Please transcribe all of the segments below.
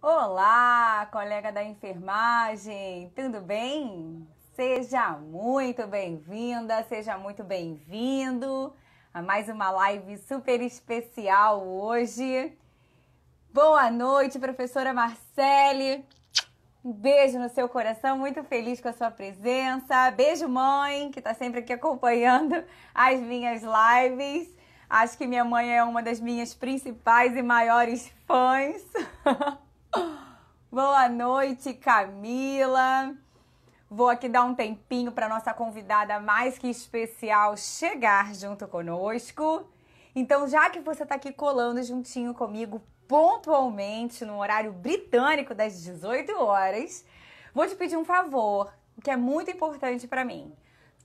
Olá, colega da enfermagem, tudo bem? Seja muito bem-vinda, seja muito bem-vindo a mais uma live super especial hoje. Boa noite, professora Marcele. Um beijo no seu coração, muito feliz com a sua presença. Beijo, mãe, que está sempre aqui acompanhando as minhas lives. Acho que minha mãe é uma das minhas principais e maiores fãs. Boa noite, Camila. Vou aqui dar um tempinho para nossa convidada mais que especial chegar junto conosco. Então, já que você está aqui colando juntinho comigo pontualmente no horário britânico das 18 horas, vou te pedir um favor, que é muito importante para mim.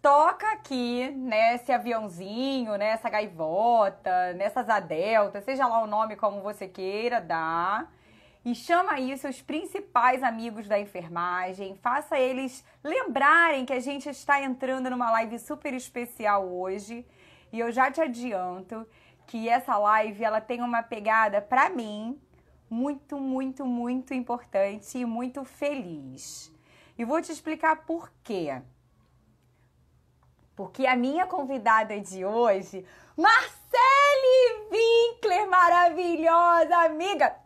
Toca aqui nesse aviãozinho, nessa gaivota, nessa asa delta, seja lá o nome como você queira dar. E chama aí seus principais amigos da enfermagem, faça eles lembrarem que a gente está entrando numa live super especial hoje. E eu já te adianto que essa live ela tem uma pegada, para mim, muito, muito, muito importante e muito feliz. E vou te explicar por quê. Porque a minha convidada de hoje, Marcele Winkler, maravilhosa amiga.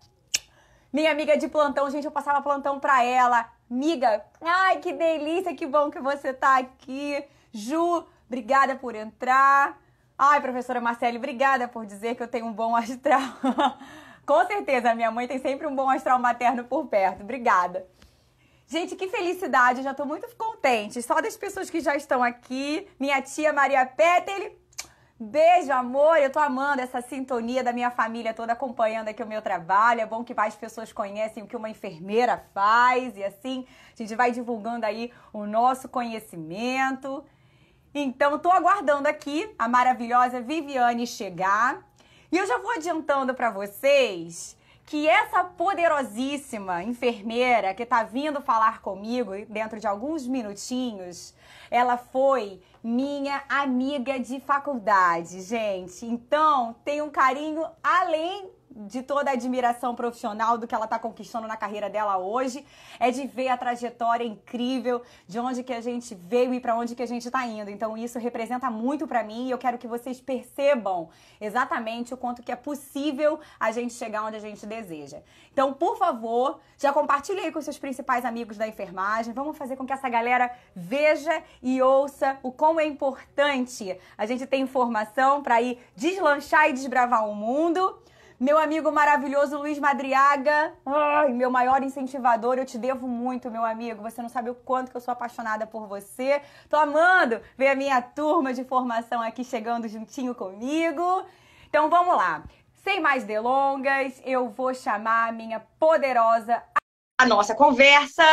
Minha amiga de plantão, gente, eu passava plantão pra ela. Amiga, ai, que delícia, que bom que você tá aqui. Ju, obrigada por entrar. Ai, professora Marcele, obrigada por dizer que eu tenho um bom astral. Com certeza, minha mãe tem sempre um bom astral materno por perto. Obrigada. Gente, que felicidade, eu já tô muito contente. Só das pessoas que já estão aqui. Minha tia Maria Peteli. Beijo, amor, eu tô amando essa sintonia da minha família toda acompanhando aqui o meu trabalho. É bom que mais pessoas conhecem o que uma enfermeira faz e assim a gente vai divulgando aí o nosso conhecimento. Então, tô aguardando aqui a maravilhosa Viviane chegar. E eu já vou adiantando para vocês que essa poderosíssima enfermeira que tá vindo falar comigo dentro de alguns minutinhos, ela foi minha amiga de faculdade, gente. Então, tem um carinho além de toda a admiração profissional do que ela está conquistando na carreira dela hoje, é de ver a trajetória incrível de onde que a gente veio e para onde que a gente está indo. Então isso representa muito para mim e eu quero que vocês percebam exatamente o quanto que é possível a gente chegar onde a gente deseja. Então, por favor, já compartilhe aí com seus principais amigos da enfermagem. Vamos fazer com que essa galera veja e ouça o como é importante a gente ter informação para ir deslanchar e desbravar o mundo. Meu amigo maravilhoso Luiz Madriaga, ai, meu maior incentivador, eu te devo muito, meu amigo. Você não sabe o quanto que eu sou apaixonada por você. Tô amando ver a minha turma de formação aqui chegando juntinho comigo. Então vamos lá. Sem mais delongas, eu vou chamar a minha poderosa a nossa conversa.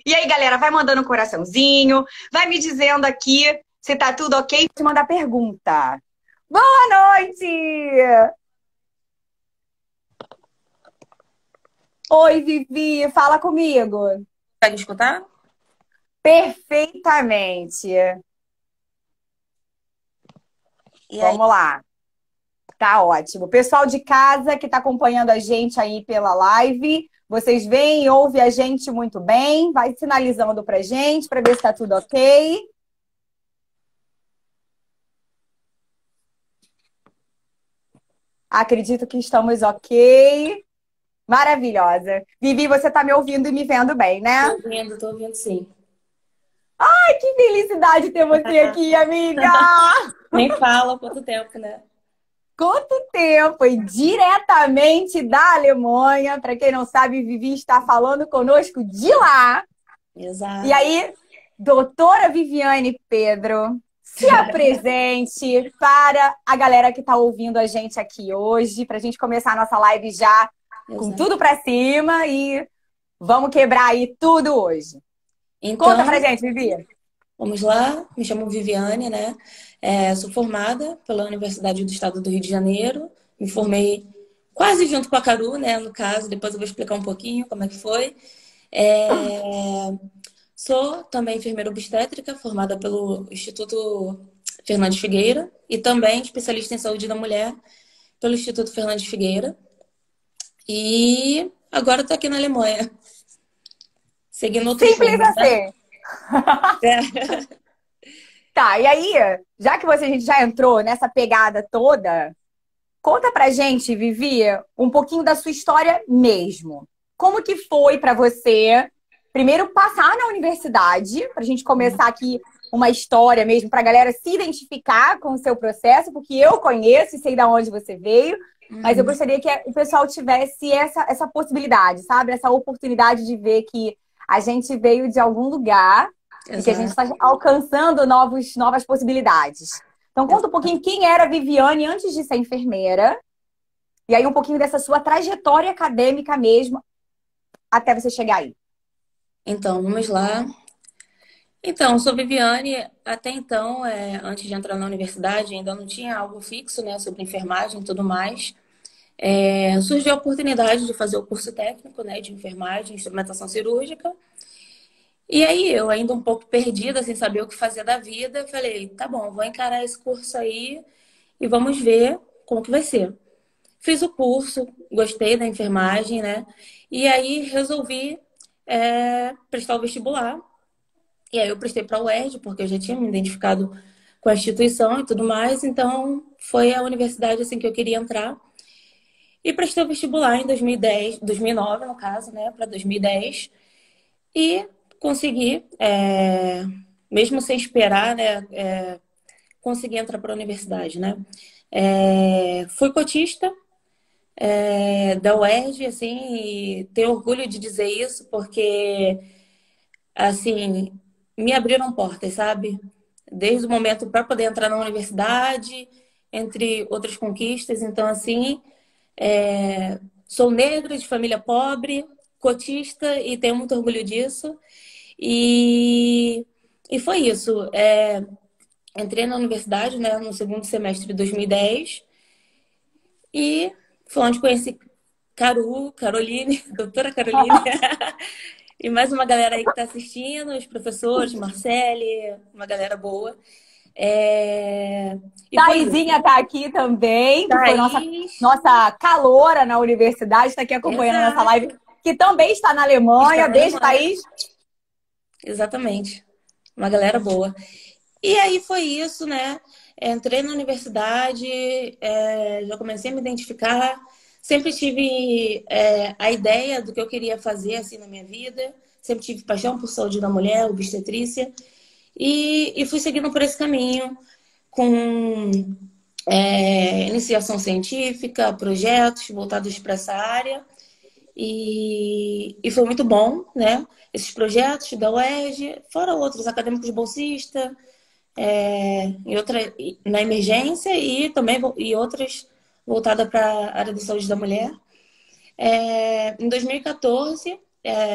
E aí, galera, vai mandando um coraçãozinho, vai me dizendo aqui se tá tudo ok. Te mandar pergunta. Boa noite! Oi, Vivi, fala comigo. Consegue escutar? Perfeitamente. E aí? Vamos lá. Tá ótimo. Pessoal de casa que está acompanhando a gente aí pela live, vocês veem e ouvem a gente muito bem. Vai sinalizando pra gente para ver se tá tudo ok. Acredito que estamos ok. Maravilhosa. Vivi, você tá me ouvindo e me vendo bem, né? Tô ouvindo sim. Ai, que felicidade ter você aqui, amiga! Nem fala há quanto tempo, né? Quanto tempo! E diretamente da Alemanha, para quem não sabe, Vivi está falando conosco de lá. E Exato. aí, doutora Viviane Pedro, se apresente para a galera que está ouvindo a gente aqui hoje, para a gente começar a nossa live já com Exato. tudo para cima e vamos quebrar aí tudo hoje. Conta pra Então, gente, Vivi. vamos lá. Me chamo Viviane, né? Sou formada pela Universidade do Estado do Rio de Janeiro. Me formei quase junto com a Caru, né? No caso, depois eu vou explicar um pouquinho como é que foi. É, Sou também enfermeira obstétrica, formada pelo Instituto Fernandes Figueira e também especialista em saúde da mulher pelo Instituto Fernandes Figueira. E agora eu tô aqui na Alemanha, seguindo outros Simples rumos, né? assim. É. Tá, e aí, já que a gente já entrou nessa pegada toda, conta pra gente, Vivi, um pouquinho da sua história mesmo. Como que foi pra você, primeiro, passar na universidade, pra gente começar aqui uma história mesmo, pra galera se identificar com o seu processo, porque eu conheço e sei de onde você veio, mas eu Uhum. gostaria que o pessoal tivesse essa possibilidade, sabe? Essa oportunidade de ver que a gente veio de algum lugar e que a gente Exato. está alcançando novas possibilidades. Então, conta um pouquinho quem era a Viviane antes de ser enfermeira, e aí um pouquinho dessa sua trajetória acadêmica mesmo, até você chegar aí. Então, vamos lá. Então, sou Viviane. Até então, antes de entrar na universidade, ainda não tinha algo fixo, né, sobre enfermagem e tudo mais. Surgiu a oportunidade de fazer o curso técnico, né, de enfermagem, instrumentação cirúrgica. E aí, eu ainda um pouco perdida, sem saber o que fazer da vida, falei, tá bom, vou encarar esse curso aí e vamos ver como que vai ser. Fiz o curso, gostei da enfermagem, né? E aí resolvi prestar o vestibular. E aí eu prestei para a UERJ, porque eu já tinha me identificado com a instituição e tudo mais. Então, foi a universidade assim que eu queria entrar. E prestei o vestibular em 2010, 2009, no caso, né, para 2010. E consegui, mesmo sem esperar, né, consegui entrar para a universidade, né? Fui cotista da UERJ, assim, e tenho orgulho de dizer isso, porque, assim, me abriram portas, sabe? Desde o momento para poder entrar na universidade, entre outras conquistas. Então, assim, sou negra, de família pobre, cotista, e tenho muito orgulho disso. E, e foi isso. Entrei na universidade, né, no segundo semestre de 2010 e foi onde conheci Caroline, doutora Caroline, e mais uma galera aí que está assistindo, os professores, Marcele, uma galera boa. É, E foi isso. Taizinha tá aqui também, que foi Thaís, nossa caloura na universidade, está aqui acompanhando a nossa live, exato, que também está na está Alemanha. na Beijo, Alemanha, Thaís. exatamente. Uma galera boa. E aí foi isso, né? Entrei na universidade, já comecei a me identificar. Sempre tive a ideia do que eu queria fazer assim na minha vida. Sempre tive paixão por saúde da mulher, obstetrícia. E fui seguindo por esse caminho, com iniciação científica, projetos voltados para essa área. E foi muito bom, né? Esses projetos da UERJ, fora outros acadêmicos bolsistas, na emergência e também e outras voltadas para a área da saúde da mulher. Em 2014,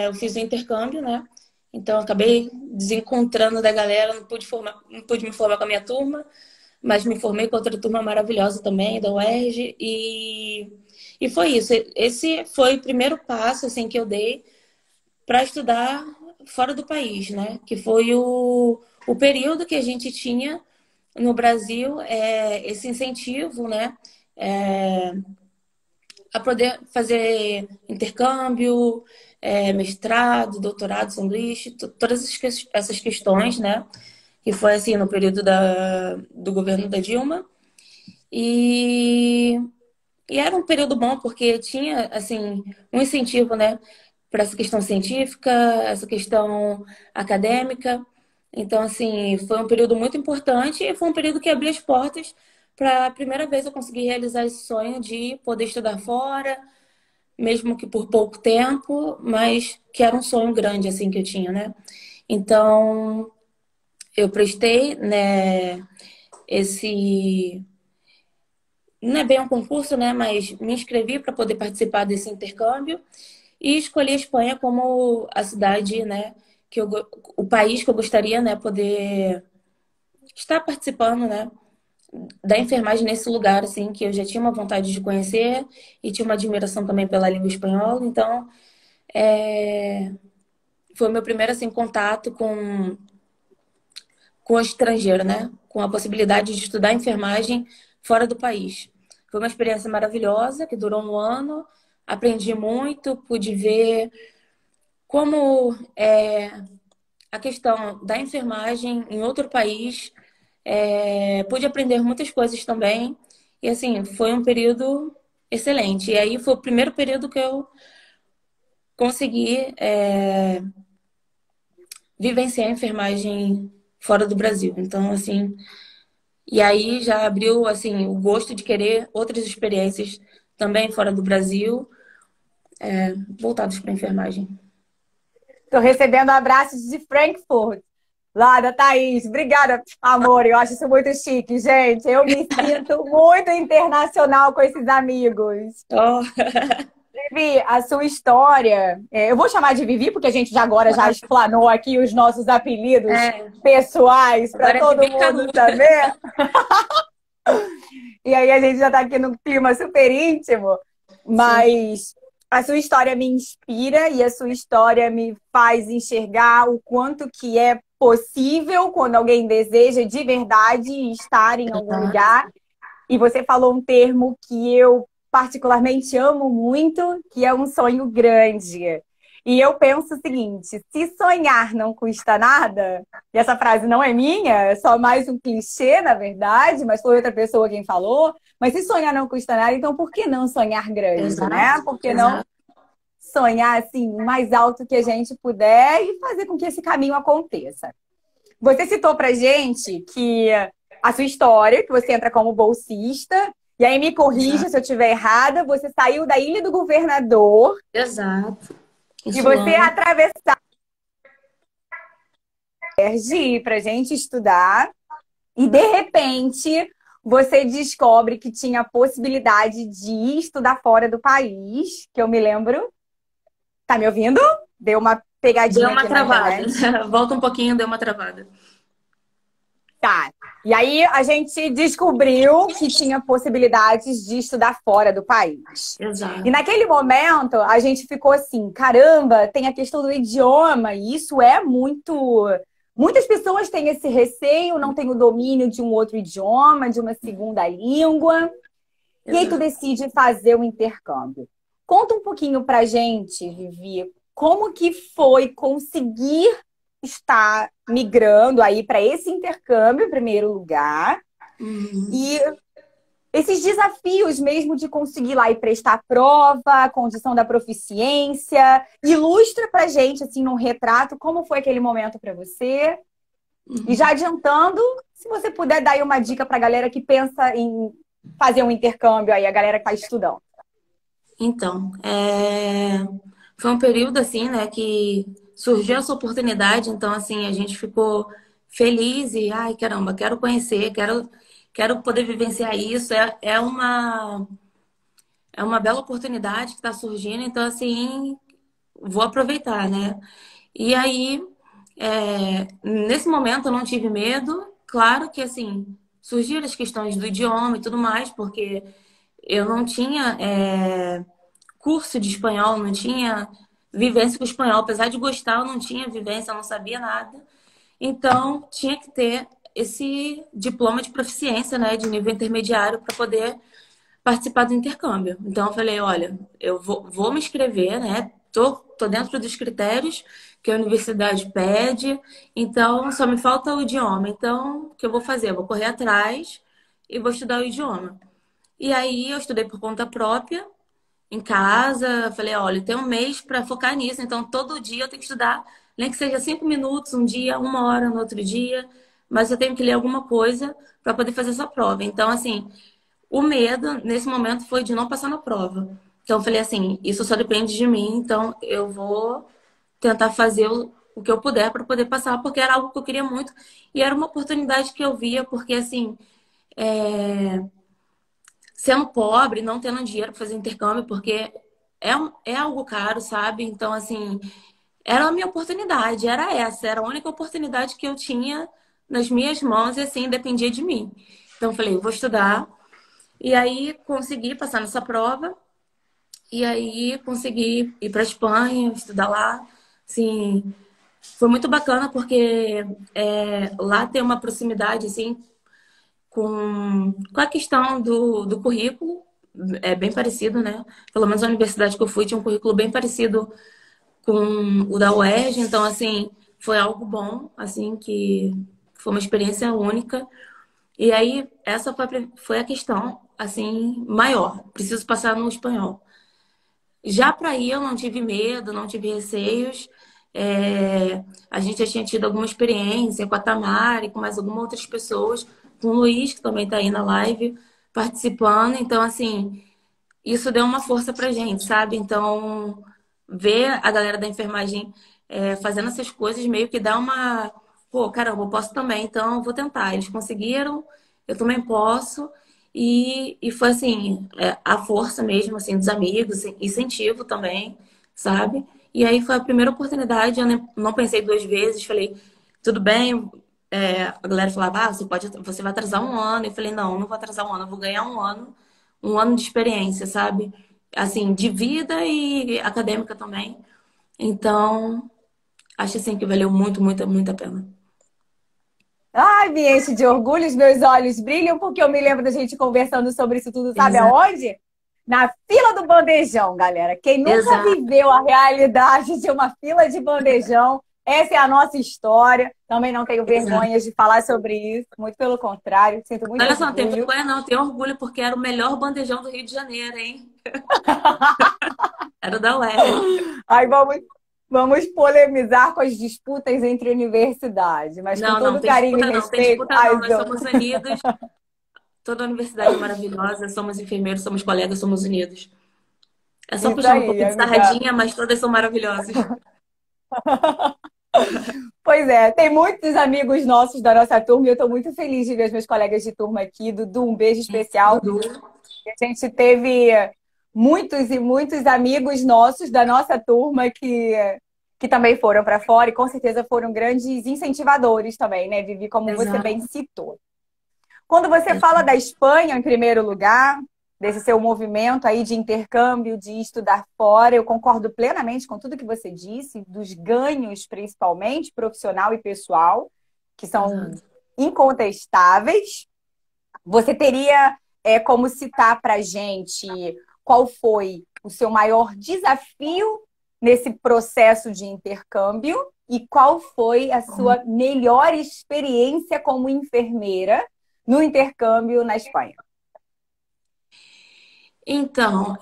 eu fiz o intercâmbio, né? Então, acabei desencontrando da galera, não pude me formar com a minha turma, mas me formei com outra turma maravilhosa também, da UERJ, e foi isso. Esse foi o primeiro passo assim, que eu dei para estudar fora do país, né? Que foi o período que a gente tinha no Brasil, esse incentivo, né? A poder fazer intercâmbio, mestrado, doutorado, sanduíche, todas essas questões, né? Que foi assim no período do governo da Dilma. E, e era um período bom porque tinha assim um incentivo, né, para essa questão científica, essa questão acadêmica. Então, assim, foi um período muito importante e foi um período que abriu as portas para a primeira vez eu conseguir realizar esse sonho de poder estudar fora, mesmo que por pouco tempo, mas que era um sonho grande assim que eu tinha, né? Então, eu prestei, né, esse não é bem um concurso, né? Mas me inscrevi para poder participar desse intercâmbio e escolhi a Espanha como a cidade, né? O país que eu gostaria, né? Poder estar participando, né? Da enfermagem nesse lugar, assim, que eu já tinha uma vontade de conhecer e tinha uma admiração também pela língua espanhola. Então, foi o meu primeiro, assim, contato com o estrangeiro, né? Com a possibilidade de estudar enfermagem fora do país. Foi uma experiência maravilhosa, que durou um ano. aprendi muito, pude ver como a questão da enfermagem em outro país. Pude aprender muitas coisas também. E assim, foi um período excelente. E aí foi o primeiro período que eu consegui vivenciar a enfermagem fora do Brasil. Então, assim, e aí já abriu assim o gosto de querer outras experiências também fora do Brasil, voltados para a enfermagem. Tô recebendo abraços de Frankfurt, lá da Thaís. Obrigada, amor. Eu acho isso muito chique, gente. Eu me sinto muito internacional com esses amigos. Oh, Vivi, a sua história. Eu vou chamar de Vivi, porque a gente já agora já explanou aqui os nossos apelidos é, pessoais para agora é todo Vivi Caru. mundo saber. E aí a gente já está aqui no clima super íntimo, Sim, mas a sua história me inspira e a sua história me faz enxergar o quanto que é possível quando alguém deseja de verdade estar em algum exato. lugar. E você falou um termo que eu particularmente amo muito, que é um sonho grande. E eu penso o seguinte: se sonhar não custa nada, e essa frase não é minha, é só mais um clichê, na verdade, mas foi outra pessoa quem falou. Mas se sonhar não custa nada, então por que não sonhar grande, né? Exato, Por que não exato. sonhar assim, o mais alto que a gente puder e fazer com que esse caminho aconteça? Você citou pra gente que a sua história, que você entra como bolsista, e aí me corrija Exato. se eu estiver errada, você saiu da Ilha do Governador Exato. Em e você Solano. atravessou para gente estudar, e de repente você descobre que tinha a possibilidade de estudar fora do país, que eu me lembro. Tá me ouvindo? Deu uma Deu pegadinha uma aqui na travada. internet. Volta um pouquinho, deu uma travada. Tá. E aí a gente descobriu que tinha possibilidades de estudar fora do país. E Exato. naquele momento a gente ficou assim, caramba, tem a questão do idioma, e isso é muito. Muitas pessoas têm esse receio, não têm o domínio de um outro idioma, de uma segunda língua. E aí tu Exato. decide fazer o intercâmbio. Conta um pouquinho pra gente, Vivi, como que foi conseguir estar migrando aí para esse intercâmbio em primeiro lugar Uhum. e esses desafios mesmo de conseguir lá e prestar a prova, a condição da proficiência. Ilustra pra gente assim num retrato como foi aquele momento para você. E já Uhum. adiantando, se você puder dar aí uma dica pra galera que pensa em fazer um intercâmbio aí, a galera que está estudando. Então, foi um período assim, né, que surgiu essa oportunidade, então assim, a gente ficou feliz e, ai, caramba, quero conhecer, quero poder vivenciar isso. É uma bela oportunidade que está surgindo, então assim, vou aproveitar, né? E aí, nesse momento eu não tive medo, claro que assim, surgiram as questões do idioma e tudo mais, porque eu não tinha curso de espanhol, não tinha vivência com o espanhol. Apesar de gostar, eu não tinha vivência, eu não sabia nada. Então, tinha que ter esse diploma de proficiência, né, de nível intermediário, para poder participar do intercâmbio. Então, eu falei: olha, eu vou me inscrever, né? Tô dentro dos critérios que a universidade pede, então só me falta o idioma. Então, o que eu vou fazer? Eu vou correr atrás e vou estudar o idioma. E aí, eu estudei por conta própria, em casa. Falei: olha, tem um mês para focar nisso, então todo dia eu tenho que estudar, nem que seja 5 minutos um dia, 1 hora no outro dia, mas eu tenho que ler alguma coisa para poder fazer essa prova. Então, assim, o medo nesse momento foi de não passar na prova. Então, eu falei assim: isso só depende de mim, então eu vou tentar fazer o que eu puder para poder passar, porque era algo que eu queria muito e era uma oportunidade que eu via, porque assim, sendo pobre, não tendo dinheiro para fazer intercâmbio, porque é algo caro, sabe? Então, assim, era a minha oportunidade, era essa, era a única oportunidade que eu tinha nas minhas mãos e, assim, dependia de mim. Então, eu falei: vou estudar. E aí, consegui passar nessa prova. E aí, consegui ir para Espanha, estudar lá. Assim, foi muito bacana, porque lá tem uma proximidade, assim, com a questão do currículo. bem parecido, né? Pelo menos a universidade que eu fui tinha um currículo bem parecido com o da UERJ, então, assim, foi algo bom, assim, que foi uma experiência única. E aí, essa foi a questão, assim, maior. Preciso passar no espanhol. Já para ir, eu não tive medo, não tive receios. A gente já tinha tido alguma experiência com a Tamara e com mais algumas outras pessoas, com o Luiz, que também está aí na live, participando. Então, assim, isso deu uma força pra gente, sabe? Então, ver a galera da enfermagem fazendo essas coisas meio que dá uma. Pô, caramba, eu posso também, então eu vou tentar. Eles conseguiram, eu também posso. E foi assim, a força mesmo, assim, dos amigos, incentivo também, sabe? E aí foi a primeira oportunidade, eu não pensei duas vezes, falei, tudo bem. A galera falava, você vai atrasar um ano. Eu falei, não, não vou atrasar um ano, eu vou ganhar um ano de experiência, sabe? Assim, de vida e acadêmica também. Então, acho assim que valeu muito, muito, muito a pena. Ai, me enche de orgulho, os meus olhos brilham, porque eu me lembro da gente conversando sobre isso tudo, sabe Exato. aonde? Na fila do bandejão, galera. Quem nunca Exato. viveu a realidade de uma fila de bandejão, essa é a nossa história. Também não tenho Exato. vergonha de falar sobre isso, muito pelo contrário, sinto muito Olha só, não tem orgulho. vergonha não, tenho orgulho porque era o melhor bandejão do Rio de Janeiro, hein? Era o da UERJ. Aí vamos polemizar com as disputas entre universidades, mas com Não, não, todo tem carinho e disputa não, tem respeito, disputa não. as Nós somos unidos. Toda a universidade é maravilhosa, somos enfermeiros, somos colegas, somos unidos. É só isso puxando um aí, pouquinho de amiga. sarradinha, mas todas são maravilhosas. Pois é, tem muitos amigos nossos da nossa turma e eu estou muito feliz de ver os meus colegas de turma aqui. Dudu, um beijo especial. Dudu. A gente teve muitos e muitos amigos nossos da nossa turma que também foram para fora e com certeza foram grandes incentivadores também, né, Vivi, como você bem Exato. citou. Quando você fala da Espanha, em primeiro lugar, desse seu movimento aí de intercâmbio, de estudar fora, eu concordo plenamente com tudo que você disse, dos ganhos, principalmente, profissional e pessoal, que são Exato. incontestáveis. Você teria como citar para gente qual foi o seu maior desafio nesse processo de intercâmbio e qual foi a sua melhor experiência como enfermeira no intercâmbio na Espanha? Então,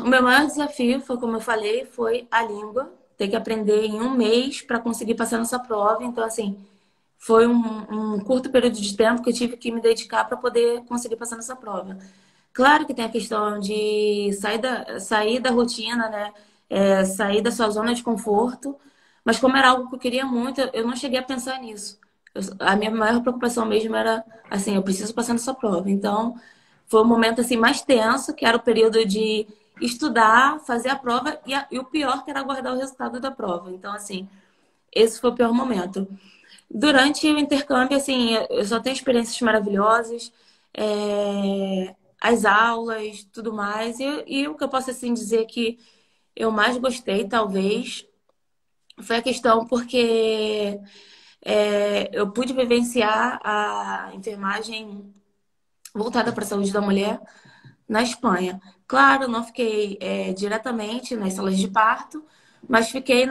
o meu maior desafio foi, como eu falei, foi a língua. Ter que aprender em um mês para conseguir passar nessa prova. Então, assim, foi um curto período de tempo que eu tive que me dedicar para poder conseguir passar nessa prova. Claro que tem a questão de sair da rotina, né? Sair da sua zona de conforto. Mas como era algo que eu queria muito, eu não cheguei a pensar nisso. A minha maior preocupação mesmo era, assim, eu preciso passar nessa prova. Então, foi o momento assim mais tenso, que era o período de estudar, fazer a prova e o pior que era aguardar o resultado da prova. Então, assim, esse foi o pior momento. Durante o intercâmbio, assim, eu só tenho experiências maravilhosas, as aulas, tudo mais. E o que eu posso assim dizer que eu mais gostei, talvez, foi a questão porque eu pude vivenciar a enfermagem voltada para a saúde da mulher na Espanha. Claro, não fiquei diretamente nas salas de parto, mas fiquei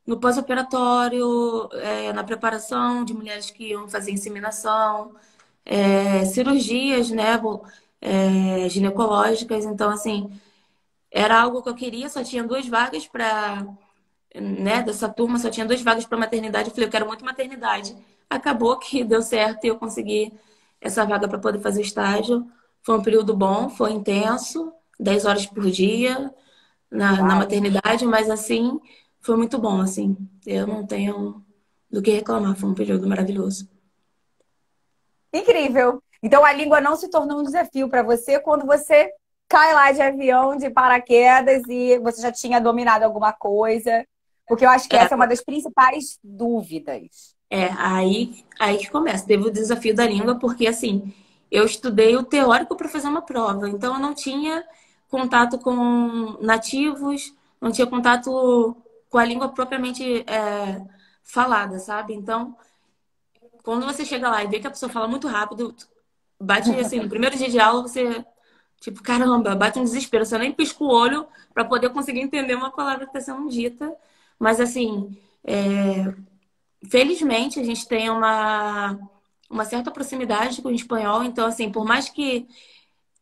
no pós-operatório, na preparação de mulheres que iam fazer inseminação, cirurgias, né, ginecológicas. Então, assim, era algo que eu queria, só tinha duas vagas para, né, dessa turma, só tinha duas vagas para maternidade. Eu falei, eu quero muito maternidade. Acabou que deu certo e eu consegui essa vaga para poder fazer estágio. Foi um período bom, foi intenso, 10 horas por dia na Uau! maternidade, mas assim, foi muito bom, assim. Eu não tenho do que reclamar, foi um período maravilhoso. Incrível! Então a língua não se tornou um desafio para você quando você cai lá de avião, de paraquedas e você já tinha dominado alguma coisa, porque eu acho que essa é uma das principais dúvidas. Aí que começa. Teve o desafio da língua, porque assim, eu estudei o teórico para fazer uma prova, então eu não tinha contato com nativos, não tinha contato com a língua propriamente falada, sabe? Então, quando você chega lá e vê que a pessoa fala muito rápido, bate assim, no primeiro dia de aula você Tipo, caramba, bate um desespero. Você nem pisca o olho para poder conseguir entender uma palavra que está sendo dita. Mas, assim, felizmente a gente tem uma certa proximidade com o espanhol. Então, assim, por mais que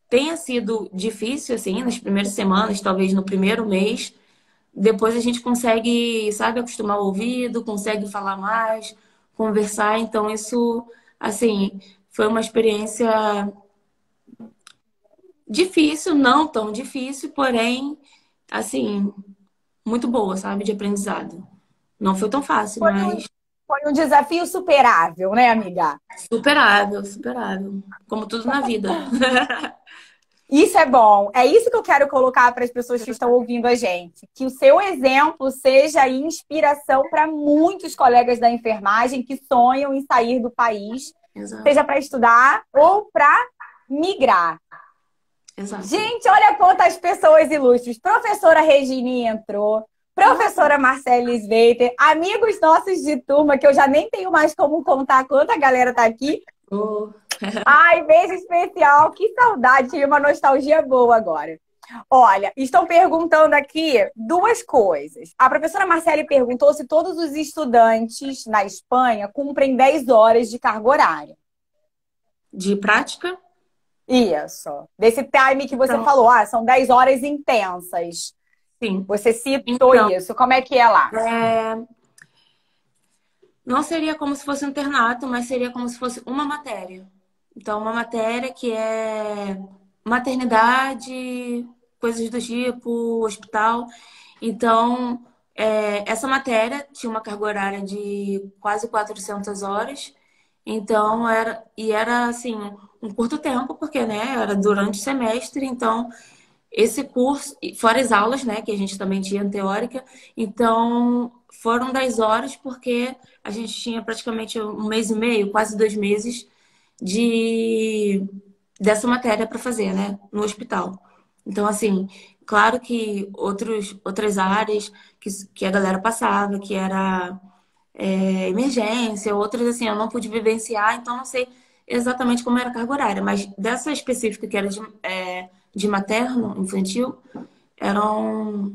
tenha sido difícil, assim, nas primeiras semanas, talvez no primeiro mês, depois a gente consegue, sabe, acostumar o ouvido, consegue falar mais, conversar. Então, isso, assim, foi uma experiência difícil, não tão difícil, porém, assim, muito boa, sabe, de aprendizado. Não foi tão fácil, Foi um, mas foi um desafio superável, né, amiga? superável, superável. Como tudo na vida. Isso é bom. É isso que eu quero colocar para as pessoas que estão ouvindo a gente. Que o seu exemplo seja inspiração para muitos colegas da enfermagem que sonham em sair do país, Exato, seja para estudar ou para migrar. exato. Gente, olha quantas pessoas ilustres. Professora Regine entrou, Nossa, professora Marcele Sveiter, amigos nossos de turma, que eu já nem tenho mais como contar quanta galera tá aqui. oh, Ai, beijo especial, que saudade, tive uma nostalgia boa agora. Olha, estão perguntando aqui duas coisas. A professora Marcele perguntou se todos os estudantes na Espanha cumprem 10 horas de carga horária. de prática? Isso. Desse time que você Então, falou, são 10 horas intensas. sim. Você citou Então, isso. Como é que é lá? não seria como se fosse um internato, mas seria como se fosse uma matéria. Então, uma matéria que é maternidade, coisas do tipo, hospital. Então, essa matéria tinha uma carga horária de quase 400 horas. Então, era assim, um curto tempo, porque, né, era durante o semestre. Então, esse curso, fora as aulas, né, que a gente também tinha teórica, então foram 10 horas porque a gente tinha praticamente um mês e meio, quase 2 meses de dessa matéria para fazer, né, no hospital. Então, assim, claro que outras áreas que a galera passava, que era emergência, outras assim, eu não pude vivenciar, então não sei exatamente como era a carga horária, mas dessa específica que era de materno, infantil, eram,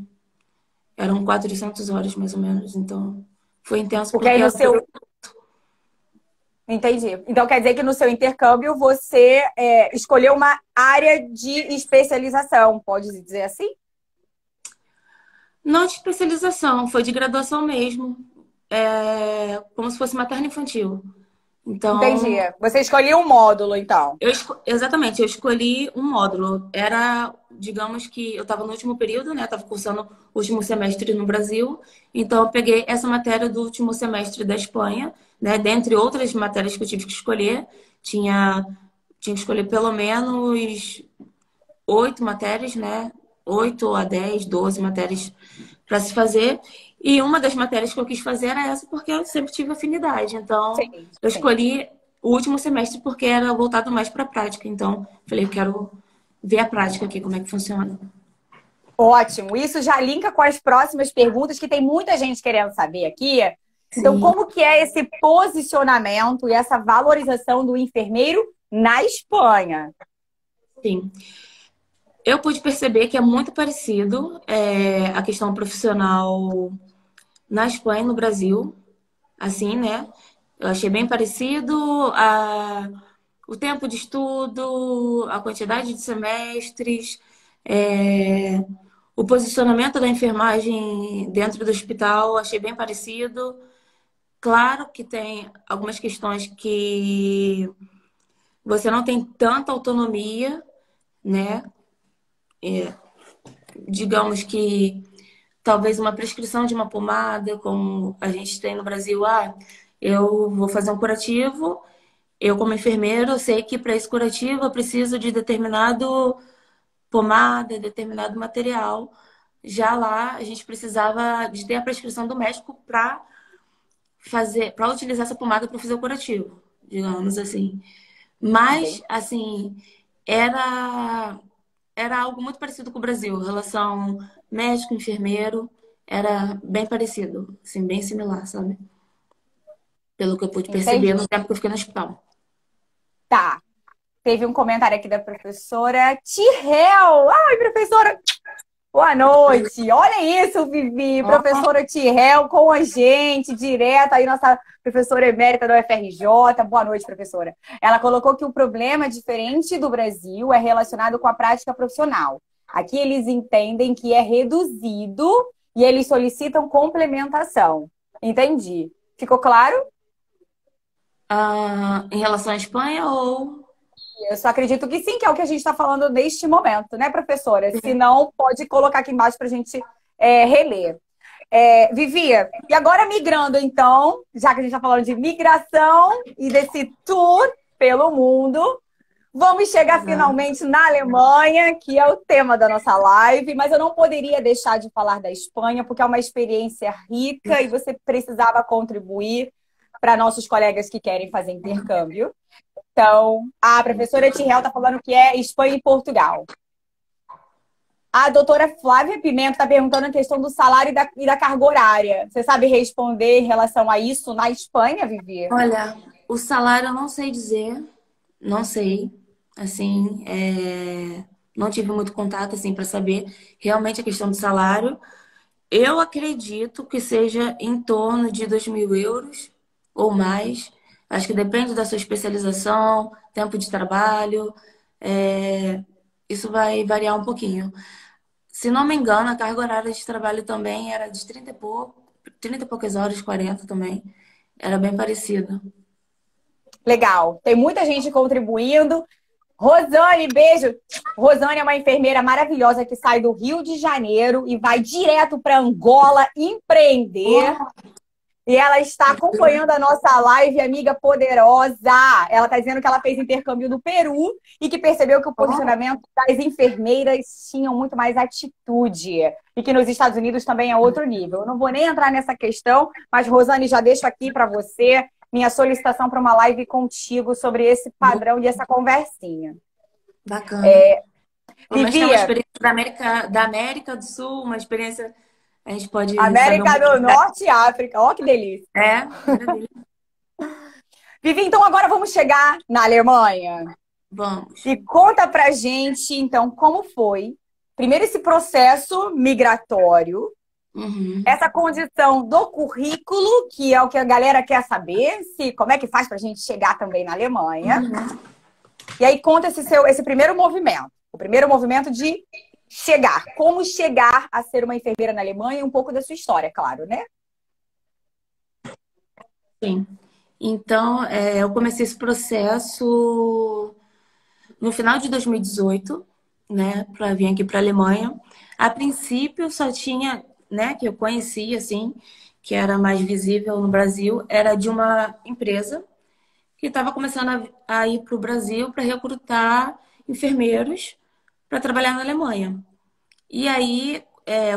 eram 400 horas mais ou menos, então foi intenso Porque aí porque no seu. Entendi. Então quer dizer que no seu intercâmbio você escolheu uma área de especialização, pode dizer assim? não de especialização, foi de graduação mesmo, como se fosse materno infantil. Entendi. Então, Você escolheu um módulo, então. Exatamente, eu escolhi um módulo. Era, digamos que eu estava no último período, né? Estava cursando o último semestre no Brasil. Então, eu peguei essa matéria do último semestre da Espanha, né? Dentre outras matérias que eu tive que escolher, tinha, tinha que escolher pelo menos 8 matérias, né? 8 a 10, 12 matérias para se fazer. E uma das matérias que eu quis fazer era essa, porque eu sempre tive afinidade. Então, Sim, eu sim. escolhi o último semestre porque era voltado mais para a prática. Então, falei, eu quero ver a prática aqui, como é que funciona. Ótimo. Isso já linka com as próximas perguntas, que tem muita gente querendo saber aqui. Então, Sim, como que é esse posicionamento e essa valorização do enfermeiro na Espanha? sim. Eu pude perceber que é muito parecido a questão profissional na Espanha e no Brasil, assim, né? Eu achei bem parecido o tempo de estudo, a quantidade de semestres, é, o posicionamento da enfermagem dentro do hospital, achei bem parecido. Claro que tem algumas questões que você não tem tanta autonomia, né? Digamos que talvez uma prescrição de uma pomada, como a gente tem no Brasil, eu vou fazer um curativo. Eu, como enfermeiro, sei que para esse curativo eu preciso de determinado pomada, determinado material. Já lá, a gente precisava de ter a prescrição do médico para utilizar essa pomada para fazer o curativo, digamos assim. Mas, Entendi. assim, era era algo muito parecido com o Brasil, relação médico, enfermeiro, era bem parecido, assim, bem similar, sabe? Pelo que eu pude perceber Entendi. no tempo que eu fiquei no hospital. Tá. Teve um comentário aqui da professora Tirel. Ai, professora, boa noite. Olha isso, Vivi. Professora Tirel com a gente, direto aí, nossa professora emérita da UFRJ. Boa noite, professora. Ela colocou que o problema, diferente do Brasil, é relacionado com a prática profissional. Aqui eles entendem que é reduzido e eles solicitam complementação. Entendi. Ficou claro? Em relação à Espanha ou... Eu só acredito que sim, que é o que a gente está falando neste momento, né, professora? Se não, pode colocar aqui embaixo para a gente reler. Vivi, e agora migrando, então, já que a gente está falando de migração e desse tour pelo mundo, vamos chegar finalmente na Alemanha, que é o tema da nossa live, mas eu não poderia deixar de falar da Espanha, porque é uma experiência rica e você precisava contribuir para nossos colegas que querem fazer intercâmbio. Então, a professora Tirel está falando que é Espanha e Portugal. A doutora Flávia Pimenta está perguntando a questão do salário e da carga horária. Você sabe responder em relação a isso na Espanha, Vivi? Olha, o salário eu não sei dizer, não sei. Assim, não tive muito contato assim para saber realmente a questão do salário. Eu acredito que seja em torno de 2.000 euros ou mais. Acho que depende da sua especialização, tempo de trabalho. Isso vai variar um pouquinho. Se não me engano, a carga horária de trabalho também era de 30 e poucas horas, 40 também. Era bem parecido. Legal. Tem muita gente contribuindo. Rosane, beijo. Rosane é uma enfermeira maravilhosa que sai do Rio de Janeiro e vai direto para Angola empreender. E ela está acompanhando a nossa live, amiga poderosa. Ela está dizendo que ela fez intercâmbio no Peru e que percebeu que o posicionamento das enfermeiras tinham muito mais atitude. E que nos Estados Unidos também é outro nível. Eu não vou nem entrar nessa questão, mas, Rosane, já deixo aqui para você minha solicitação para uma live contigo sobre esse padrão e essa conversinha. Bacana. Pelo menos tem uma experiência da América do Sul, uma experiência... A gente pode América do Norte e África. Ó, que delícia. Maravilha. Vivi, então agora vamos chegar na Alemanha. Vamos. E conta pra gente, então, como foi, primeiro, esse processo migratório, essa condição do currículo, que é o que a galera quer saber, como é que faz pra gente chegar também na Alemanha. E aí conta esse primeiro movimento. O primeiro movimento de chegar. Como chegar a ser uma enfermeira na Alemanha e um pouco da sua história, claro, né? Sim. Então, eu comecei esse processo no final de 2018, né, para vir aqui para a Alemanha. A princípio, só tinha, né, que eu conhecia, assim, que era mais visível no Brasil, era de uma empresa que estava começando a ir para o Brasil para recrutar enfermeiros para trabalhar na Alemanha. E aí,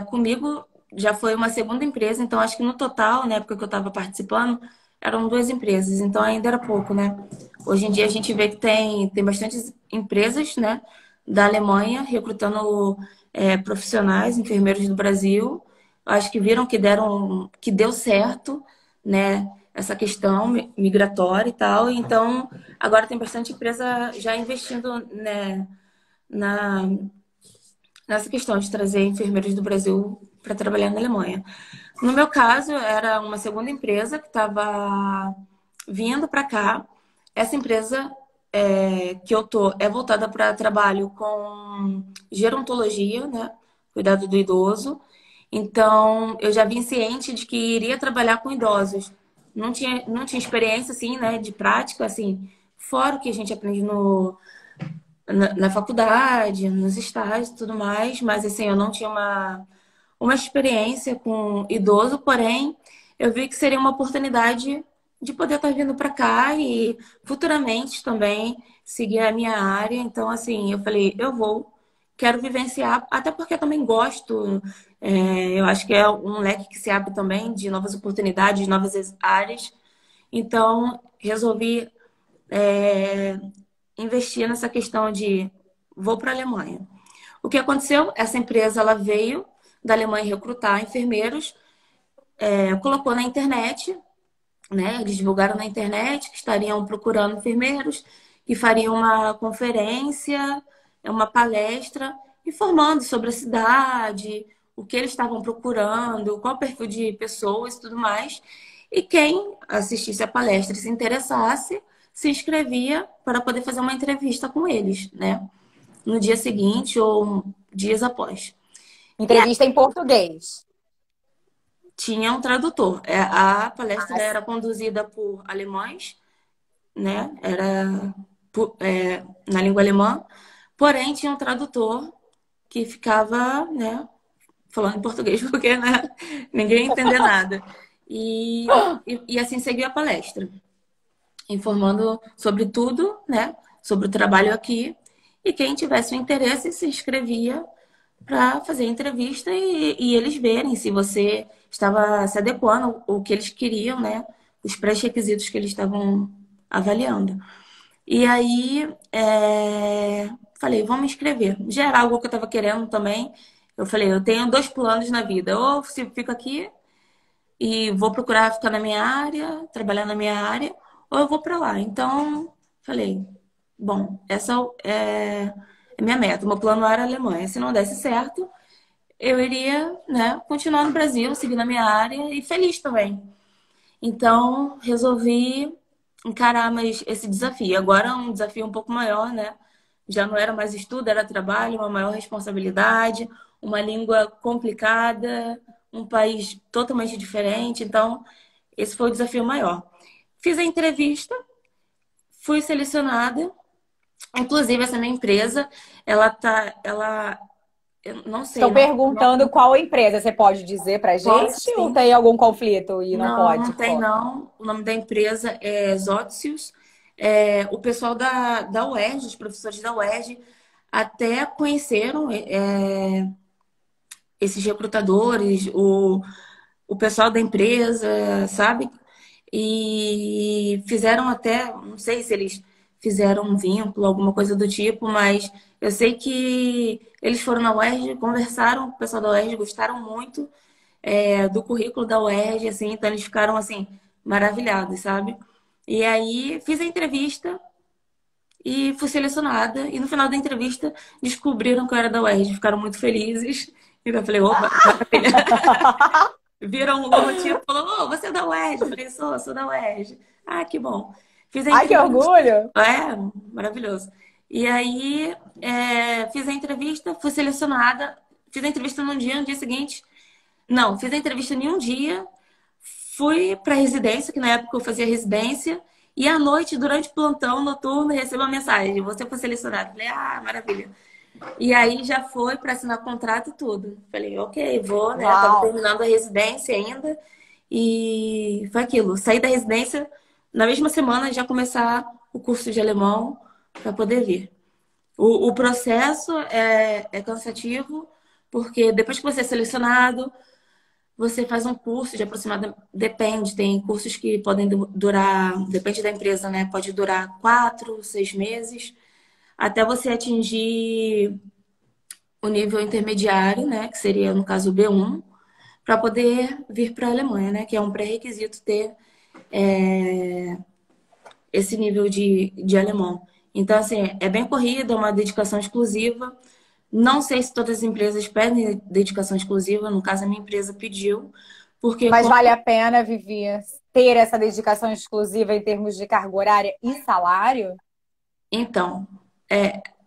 comigo já foi uma segunda empresa, então acho que no total, na época que eu estava participando, eram 2 empresas, então ainda era pouco, né? Hoje em dia a gente vê que tem bastante empresas, né, da Alemanha recrutando profissionais, enfermeiros do Brasil. Acho que viram que deu certo, né, essa questão migratória e tal. Então, agora tem bastante empresa já investindo, né, nessa questão de trazer enfermeiros do Brasil para trabalhar na Alemanha. No meu caso, era uma segunda empresa que estava vindo para cá. Essa empresa que eu tô é voltada para trabalho com gerontologia, né? Cuidado do idoso. Então, eu já vim ciente de que iria trabalhar com idosos. Não tinha experiência, assim, né, de prática, assim, fora o que a gente aprende na faculdade, nos estágios e tudo mais, mas assim, eu não tinha uma experiência com idoso, porém, eu vi que seria uma oportunidade de poder estar vindo para cá e futuramente também seguir a minha área. Então, assim, eu falei, quero vivenciar, até porque eu também gosto, eu acho que é um leque que se abre também de novas oportunidades, de novas áreas. Então, resolvi investir nessa questão de vou para a Alemanha. O que aconteceu? Essa empresa ela veio da Alemanha recrutar enfermeiros, colocou na internet, né? Eles divulgaram na internet que estariam procurando enfermeiros e faria uma conferência, uma palestra, informando sobre a cidade, o que eles estavam procurando, qual o perfil de pessoas e tudo mais. E quem assistisse a palestra e se interessasse, se inscrevia para poder fazer uma entrevista com eles, né? No dia seguinte ou dias após. E aí Entrevista em português. tinha um tradutor. A palestra Ah, era conduzida por alemães, né? Era na língua alemã, porém tinha um tradutor que ficava, né, falando em português, porque, né, ninguém ia entender nada. E assim seguiu a palestra, informando sobre tudo, né, sobre o trabalho aqui. E quem tivesse o interesse se inscrevia para fazer a entrevista e eles verem se você estava se adequando ao que eles queriam, né, os pré-requisitos que eles estavam avaliando. E aí, falei, vamos me inscrever. Já era algo que eu estava querendo também. Eu falei, eu tenho dois planos na vida. Ou se fico aqui e vou procurar ficar na minha área, trabalhar na minha área, ou eu vou para lá. Então, falei, bom, essa é a minha meta. Meu plano era a Alemanha. Se não desse certo, eu iria, né, continuar no Brasil, seguir na minha área e feliz também. Então, resolvi encarar mais esse desafio. Agora é um desafio um pouco maior, né? Já não era mais estudo, era trabalho, uma maior responsabilidade, uma língua complicada, um país totalmente diferente. Então, esse foi o desafio maior. Fiz a entrevista, fui selecionada. Inclusive, essa minha empresa, eu não sei, estão perguntando qual empresa. Você pode dizer pra posso gente ou sim. tem algum conflito e não Não, pode? não tem Conta. não. O nome da empresa é Zotsius. O pessoal da UERJ, os professores da UERJ, até conheceram esses recrutadores, o pessoal da empresa, sabe? E fizeram até, não sei se eles fizeram um vínculo, alguma coisa do tipo, mas eu sei que eles foram na UERJ, conversaram com o pessoal da UERJ, gostaram muito do currículo da UERJ, assim, então eles ficaram, assim, maravilhados, sabe? E aí fiz a entrevista e fui selecionada, e no final da entrevista descobriram que eu era da UERJ, ficaram muito felizes. Então eu falei, opa, maravilha. Viram o logotipo e falou, você é da UERJ? Eu falei, sou da UERJ. Ah, que bom. Fiz a Ai, que entrevista. orgulho! Maravilhoso. E aí, fiz a entrevista, fui selecionada. Fiz a entrevista no dia seguinte. Não, fiz a entrevista em um dia, fui para residência, que na época eu fazia residência, e à noite, durante o plantão noturno, recebo uma mensagem: você foi selecionado. Falei, ah, maravilha. E aí já foi para assinar contrato e tudo. Falei, ok, vou, né? Tava Uau! terminando a residência ainda. E foi aquilo. Saí da residência na mesma semana já começar o curso de alemão para poder vir. O processo é cansativo, porque depois que você é selecionado, você faz um curso de aproximadamente. Depende, tem cursos que podem durar, depende da empresa, né? Pode durar 4, 6 meses, até você atingir o nível intermediário, né? Que seria, no caso, o B1, para poder vir para a Alemanha, né? Que é um pré-requisito ter é, esse nível de alemão. Então, assim, é bem corrido, é uma dedicação exclusiva. Não sei se todas as empresas pedem dedicação exclusiva, no caso, a minha empresa pediu, porque Mas vale a pena, Vivi, ter essa dedicação exclusiva em termos de carga horária e salário? então,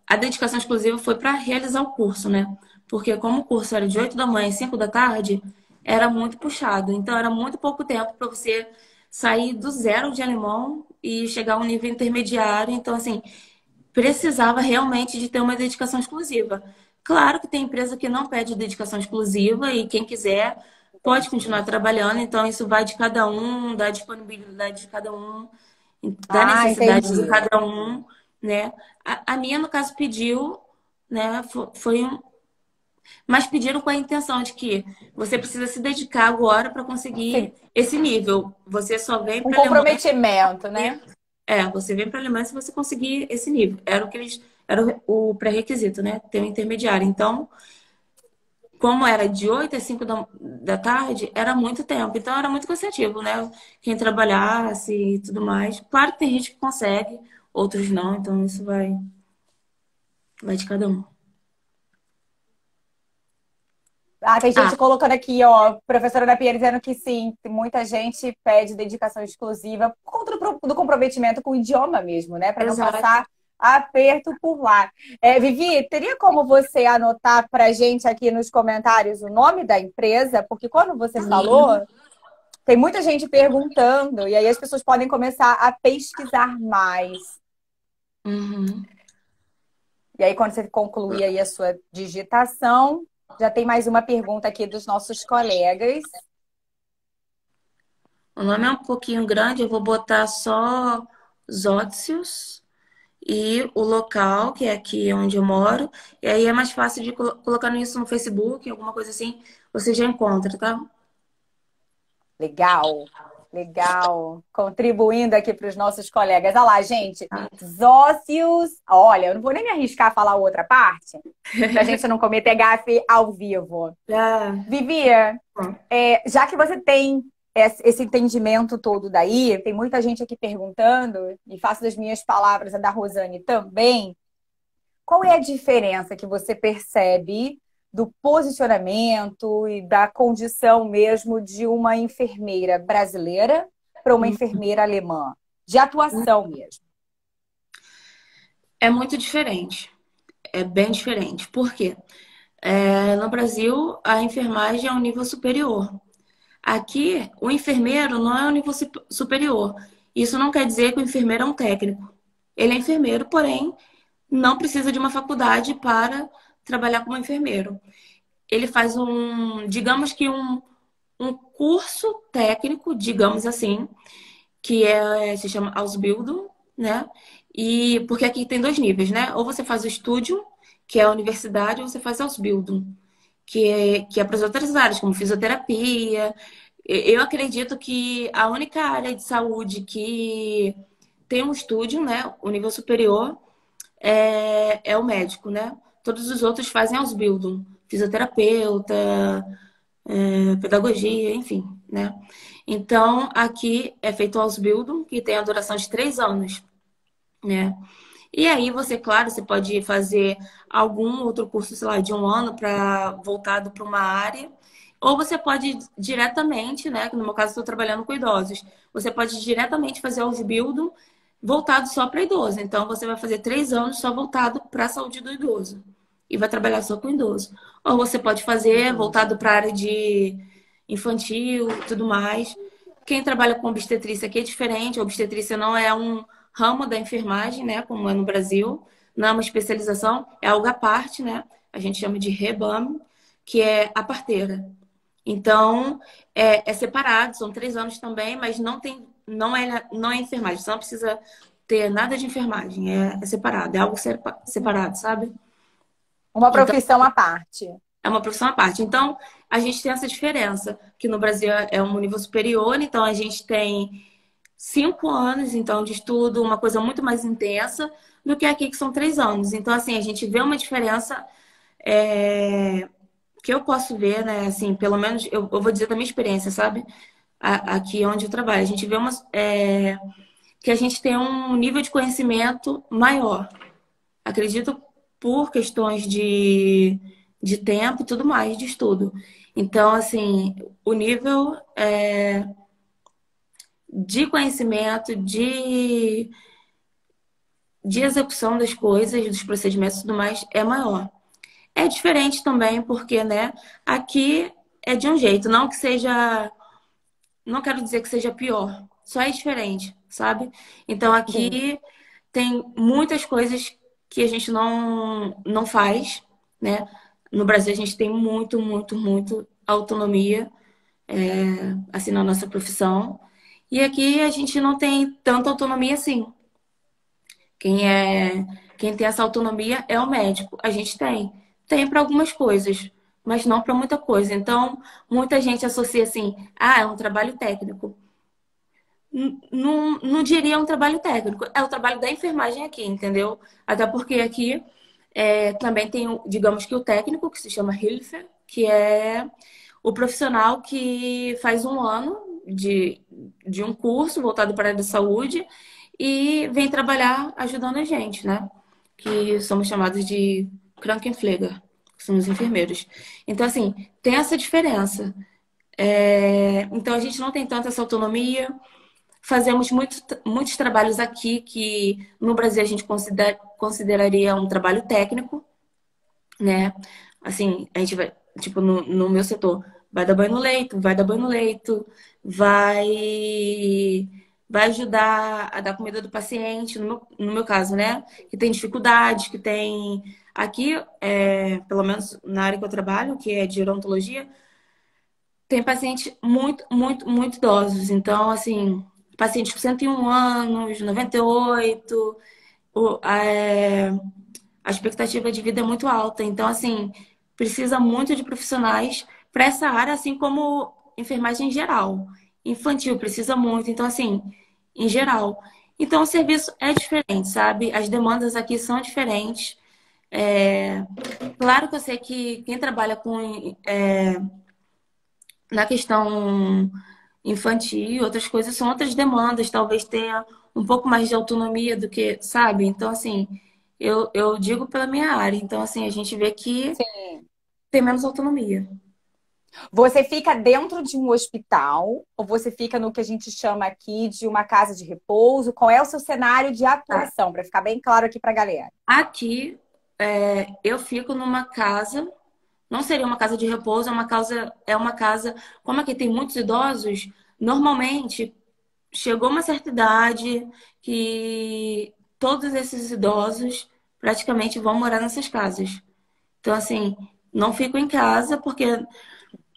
a dedicação exclusiva foi para realizar o curso, né? Porque como o curso era de 8 da manhã e 5 da tarde, era muito puxado. Então, era muito pouco tempo para você sair do zero de alemão e chegar a um nível intermediário. Então, assim, precisava realmente de ter uma dedicação exclusiva. Claro que tem empresa que não pede dedicação exclusiva e quem quiser pode continuar trabalhando. Então, isso vai de cada um, da disponibilidade de cada um, da Ah, necessidade de entendi. cada um, né? A minha, no caso, pediu, né? Foi um. Mas pediram com a intenção de que você precisa se dedicar agora para conseguir Sim, esse nível. Você só vem um para a Alemanha comprometimento, né? você vem para a Alemanha se você conseguir esse nível. Era o que eles, era o pré-requisito, né? Ter um intermediário. Então, como era de 8 às 5 da tarde, era muito tempo. Então, era muito cansativo, né? Quem trabalhasse e tudo mais. Claro que tem gente que consegue, outros não, então isso vai de cada um. Ah, tem gente Ah, colocando aqui, ó, professora da Pia dizendo que sim, muita gente pede dedicação exclusiva por conta do comprometimento com o idioma mesmo, né? Para não exato. passar aperto por lá. Vivi, teria como você anotar para gente aqui nos comentários o nome da empresa? Porque quando você falou, Sim. tem muita gente perguntando, e aí as pessoas podem começar a pesquisar mais. Uhum. E aí, quando você concluir aí a sua digitação, já tem mais uma pergunta aqui dos nossos colegas. O nome é um pouquinho grande, eu vou botar só Zótios e o local, que é aqui onde eu moro. E aí é mais fácil de colocar isso no Facebook, alguma coisa assim, você já encontra, tá? Legal, legal. Contribuindo aqui para os nossos colegas. Olha lá, gente. Tá. Zócios. Olha, eu não vou nem me arriscar a falar outra parte, para a gente não cometer gafe ao vivo. Já. Vivi, Bom, já que você tem esse entendimento todo daí, tem muita gente aqui perguntando, e faço das minhas palavras a da Rosane também. Qual é a diferença que você percebe do posicionamento e da condição mesmo de uma enfermeira brasileira para uma enfermeira alemã? De atuação mesmo. é muito diferente. É bem diferente. Por quê? No Brasil, a enfermagem é um nível superior. Aqui, o enfermeiro não é um nível superior. Isso não quer dizer que o enfermeiro é um técnico. Ele é enfermeiro, porém, não precisa de uma faculdade para trabalhar como enfermeiro. Ele faz digamos que um curso técnico, digamos assim, que se chama Ausbildung, né? E porque aqui tem dois níveis, né? Ou você faz o estúdio, que é a universidade, ou você faz Ausbildung, que é para as outras áreas, como fisioterapia. Eu acredito que a única área de saúde que tem um estúdio, né? O nível superior é o médico, né? Todos os outros fazem Ausbildung, fisioterapeuta, pedagogia, enfim, né? Então, aqui é feito o Ausbildung, que tem a duração de 3 anos, né? E aí você, claro, você pode fazer algum outro curso, sei lá, de um ano para voltado para uma área, ou você pode ir diretamente, né? Que no meu caso estou trabalhando com idosos. Você pode diretamente fazer o Ausbildung voltado só para idoso. Então você vai fazer 3 anos só voltado para a saúde do idoso e vai trabalhar só com idoso. Ou você pode fazer Entendi. voltado para a área de infantil, e tudo mais. Quem trabalha com obstetrícia aqui é diferente. A obstetrícia não é um ramo da enfermagem, né, como é no Brasil. Não é uma especialização, é algo à parte, né? A gente chama de REBAM, que é a parteira. Então, é separado, são 3 anos também, mas não é enfermagem. Você não precisa ter nada de enfermagem, é separado, é algo separado, sabe? Uma Então, profissão à parte. é uma profissão à parte. Então, a gente tem essa diferença, que no Brasil é um nível superior, então a gente tem 5 anos, então, de estudo, uma coisa muito mais intensa, do que aqui, que são 3 anos. Então, assim, a gente vê uma diferença é, que eu posso ver, né? Assim, pelo menos eu vou dizer da minha experiência, sabe? Aqui onde eu trabalho. A gente vê que a gente tem um nível de conhecimento maior. Acredito por questões de tempo e tudo mais, de estudo. Então, assim, o nível de conhecimento, de execução das coisas, dos procedimentos e tudo mais é maior. É diferente também porque, né, aqui é de um jeito, não que seja, não quero dizer que seja pior, só é diferente, sabe? Então Sim. aqui tem muitas coisas que a gente não faz, né? No Brasil a gente tem muito, muito, muito autonomia, assim, na nossa profissão. E aqui a gente não tem tanta autonomia assim. Quem é, quem tem essa autonomia é o médico. A gente tem para algumas coisas, mas não para muita coisa. Então, muita gente associa assim, é um trabalho técnico. Não diria um trabalho técnico, é o trabalho da enfermagem aqui, entendeu? Até porque aqui também tem, digamos que o técnico, que se chama Hilfe, que é o profissional que faz um ano de um curso voltado para a área da saúde e vem trabalhar ajudando a gente, né? Que somos chamados de Krankenpfleger, que são os enfermeiros. Então, assim, tem essa diferença. Então, a gente não tem tanta essa autonomia. Fazemos muitos trabalhos aqui que no Brasil a gente consideraria um trabalho técnico, né? Assim, a gente vai, tipo, no meu setor, vai dar banho no leito, vai dar banho no leito, vai ajudar a dar comida do paciente, no meu caso, né? Que tem dificuldades, que tem. Aqui, pelo menos na área que eu trabalho, que é de gerontologia, tem pacientes muito, muito, muito idosos. Então, assim, pacientes com 101 anos, 98, o, é, a expectativa de vida é muito alta. Então, assim, precisa muito de profissionais para essa área, assim como enfermagem em geral. Infantil precisa muito. Então, assim, em geral. Então, o serviço é diferente, sabe? As demandas aqui são diferentes. É, Claro que eu sei que quem trabalha na questão infantil e outras coisas são outras demandas, talvez tenha um pouco mais de autonomia do que, sabe? Então, assim, eu digo pela minha área. Então, assim, a gente vê que Sim. tem menos autonomia. Você fica dentro de um hospital ou você fica no que a gente chama aqui de uma casa de repouso? Qual é o seu cenário de Tá. atuação, para ficar bem claro aqui para a galera? Aqui, eu fico numa casa, não seria uma casa de repouso, é uma casa, como aqui tem muitos idosos, normalmente chegou uma certa idade que todos esses idosos praticamente vão morar nessas casas. Então, assim, não fico em casa, porque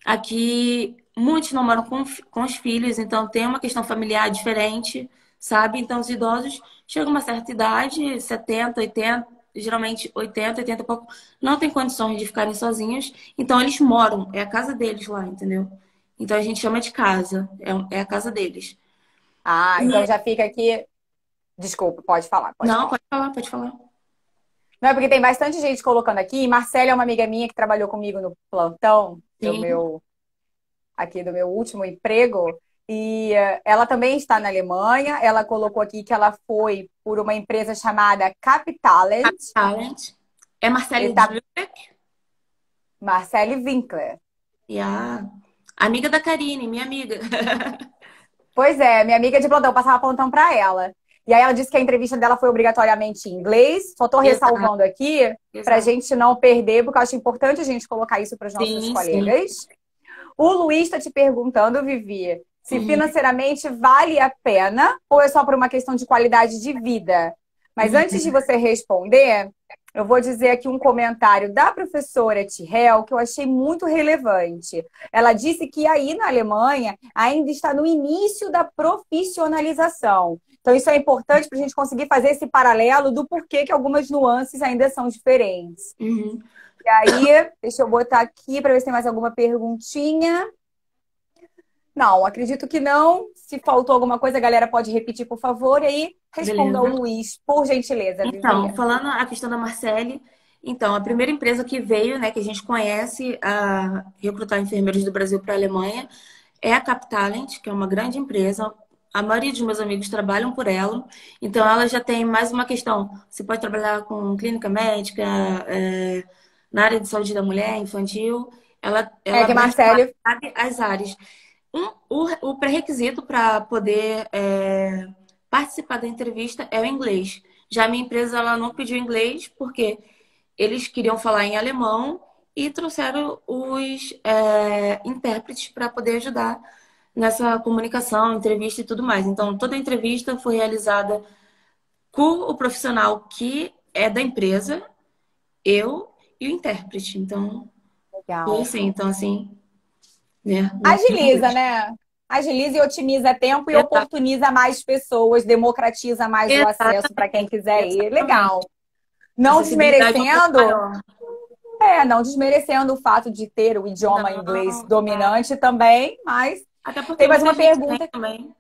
aqui muitos não moram com os filhos, então tem uma questão familiar diferente, sabe? Então, os idosos chegam a uma certa idade, 70, 80, geralmente 80, 80 e pouco, não tem condições de ficarem sozinhos, então eles moram, é a casa deles lá, entendeu? Então a gente chama de casa, é a casa deles. Ah, então E- já fica aqui. Desculpa, pode falar, pode Não, falar. pode falar, pode falar. Não é porque tem bastante gente colocando aqui. Marcela é uma amiga minha que trabalhou comigo no plantão Sim. do meu último emprego. E ela também está na Alemanha. Ela colocou aqui que ela foi por uma empresa chamada Capitalent. Talent. É E Marcele tá Dweck Marcele Winkler. e a amiga da Karine, minha amiga. Pois é, minha amiga de plantão, eu passava plantão para ela. E aí ela disse que a entrevista dela foi obrigatoriamente em inglês. Só estou Exato, ressalvando aqui para a exato. gente não perder, porque eu acho importante a gente colocar isso para os nossos Sim, sim. colegas. O Luiz está te perguntando, Vivi, se Uhum, financeiramente vale a pena ou é só por uma questão de qualidade de vida. Mas antes de uhum. você responder, eu vou dizer aqui um comentário da professora Tirel que eu achei muito relevante. Ela disse que aí na Alemanha ainda está no início da profissionalização. Então, isso é importante para a gente conseguir fazer esse paralelo do porquê que algumas nuances ainda são diferentes. Uhum. E aí, deixa eu botar aqui para ver se tem mais alguma perguntinha. Não, acredito que não. Se faltou alguma coisa, a galera pode repetir, por favor. E aí, responda ao Beleza. Luiz, por gentileza, Vivi. Então, falando a questão da Marcele, então, a primeira empresa que veio, né, que a gente conhece a recrutar enfermeiros do Brasil para a Alemanha é a Captalent, que é uma grande empresa. A maioria dos meus amigos trabalham por ela. Então, ela já tem mais uma questão. Você pode trabalhar com clínica médica, na área de saúde da mulher, infantil. Ela É que abrange, Marcele. sabe, as áreas. O pré-requisito para poder participar da entrevista é o inglês. Já a minha empresa ela não pediu inglês porque eles queriam falar em alemão e trouxeram os intérpretes para poder ajudar nessa comunicação, entrevista e tudo mais. Então, toda a entrevista foi realizada com o profissional que é da empresa, eu e o intérprete. Então, foi Legal. assim. Então, assim, né? Não tem Agiliza, inglês. né? Agiliza e otimiza tempo e Exato. oportuniza mais pessoas, democratiza mais o acesso para quem Exatamente. quiser ir. Legal. Exatamente. Não Acessibilidade é um pouco desmerecendo, maior. não desmerecendo o fato de ter o idioma inglês Não, tá. dominante também, mas Até porque tem mais muita uma gente tem pergunta. também,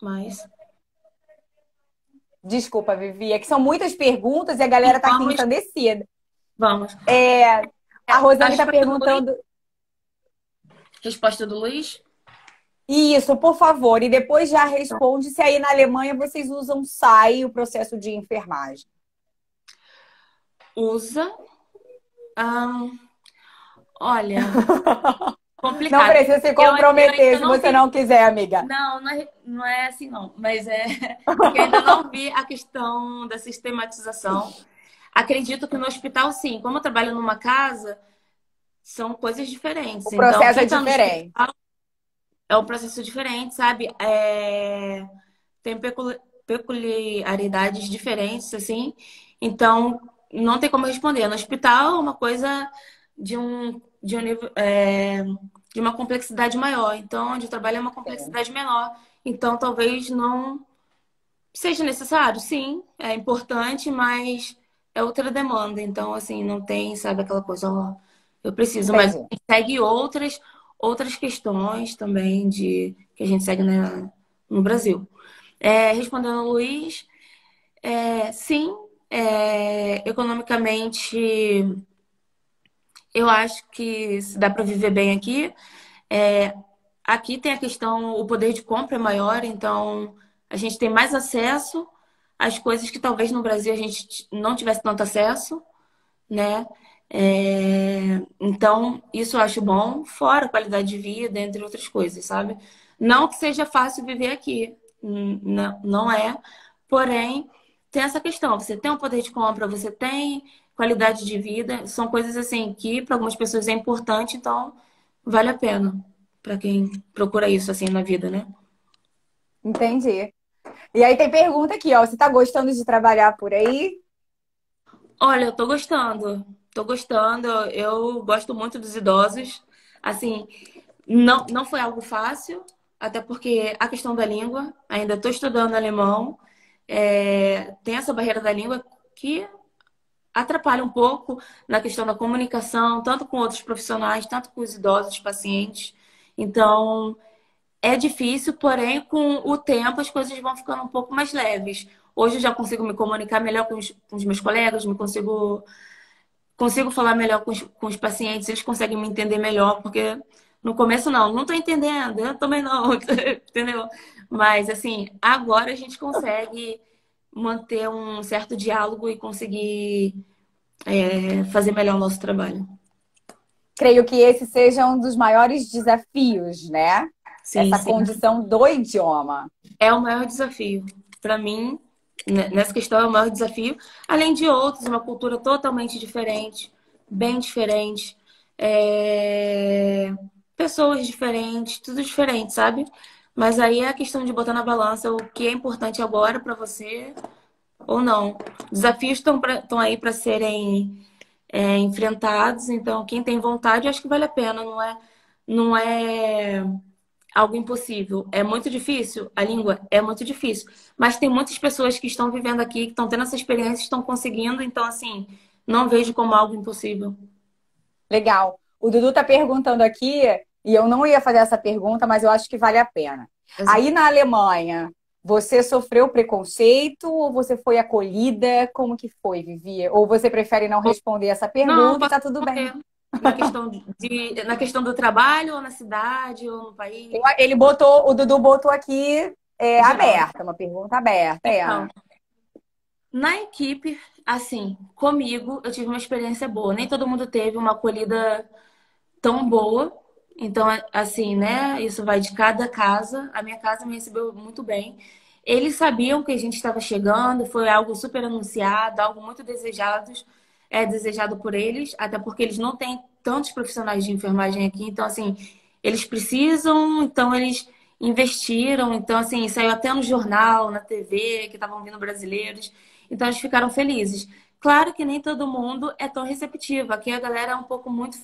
mas Desculpa, Vivi, é que são muitas perguntas e a galera tá aqui vamos, ensandecida. vamos. A A Rosane está resposta do Luiz? perguntando. Resposta do Luiz? Isso, por favor. E depois já responde se aí na Alemanha vocês usam SAI, o processo de enfermagem. Usa. ahn, olha, Não complicado. precisa se Eu comprometer ainda se não você vi. não quiser, amiga. Não, não é assim, não. Mas é porque eu ainda não vi a questão da sistematização. Acredito que no hospital, sim. Como eu trabalho numa casa, são coisas diferentes. O Então, processo quem é está no diferente. hospital é um processo diferente, sabe? Tem peculiaridades diferentes, assim. Então, não tem como responder. No hospital, é uma coisa de um nível, de uma complexidade maior. Então, onde eu trabalho é uma complexidade menor. Então, talvez não seja necessário. Sim, é importante, mas é outra demanda. Então, assim, não tem, sabe, aquela coisa, ó, eu preciso, mas Entendi. segue outras questões também que a gente segue no Brasil. Respondendo ao Luiz, sim, economicamente, eu acho que se dá para viver bem aqui. É, aqui tem a questão, o poder de compra é maior, então a gente tem mais acesso às coisas que talvez no Brasil a gente não tivesse tanto acesso, né? Então, isso eu acho bom, fora a qualidade de vida, entre outras coisas, sabe? Não que seja fácil viver aqui, não, não é, porém, tem essa questão, você tem um poder de compra, você tem qualidade de vida, são coisas assim que para algumas pessoas é importante, então vale a pena para quem procura isso assim na vida, né? Entendi. E aí tem pergunta aqui, ó. Você tá gostando de trabalhar por aí? Olha, eu tô gostando. Tô gostando. Eu gosto muito dos idosos. Assim, não foi algo fácil, até porque a questão da língua, ainda estou estudando alemão, tem essa barreira da língua que atrapalha um pouco na questão da comunicação, tanto com outros profissionais, tanto com os idosos, pacientes. Então, é difícil, porém, com o tempo as coisas vão ficando um pouco mais leves. Hoje eu já consigo me comunicar melhor com os meus colegas, consigo falar melhor com os pacientes, eles conseguem me entender melhor, porque no começo não estou entendendo, eu também não, entendeu? Mas assim, agora a gente consegue manter um certo diálogo e conseguir fazer melhor o nosso trabalho. Creio que esse seja um dos maiores desafios, né? Sim, Essa sim. condição do idioma. É o maior desafio. Para mim, nessa questão é o maior desafio. Além de outros, uma cultura totalmente diferente, bem diferente, é, pessoas diferentes, tudo diferente, sabe? Mas aí é a questão de botar na balança o que é importante agora para você ou não. Desafios estão aí para serem enfrentados, então quem tem vontade, eu acho que vale a pena, não é algo impossível. É muito difícil, a língua é muito difícil. Mas tem muitas pessoas que estão vivendo aqui, que estão tendo essa experiência, estão conseguindo. Então, assim, não vejo como algo impossível. Legal. O Dudu tá perguntando aqui, e eu não ia fazer essa pergunta, mas eu acho que vale a pena. Aí Exato. na Alemanha, você sofreu preconceito ou você foi acolhida? Como que foi, Vivi? Ou você prefere não responder essa Não, pergunta e posso tá tudo bem? responder. Na questão do trabalho, ou na cidade, ou no país, Ele botou, o Dudu botou aqui geral. aberta, uma pergunta aberta, Então, na equipe, assim, comigo, eu tive uma experiência boa. Nem todo mundo teve uma acolhida tão boa. Então, assim, né? Isso vai de cada casa. A minha casa me recebeu muito bem. Eles sabiam que a gente estava chegando, foi algo super anunciado, algo muito desejado por eles, até porque eles não têm tantos profissionais de enfermagem aqui. Então, assim, eles precisam, então eles investiram. Então, assim, saiu até no jornal, na TV, que estavam vindo brasileiros. Então, eles ficaram felizes. Claro que nem todo mundo é tão receptivo. Aqui a galera é um pouco muito.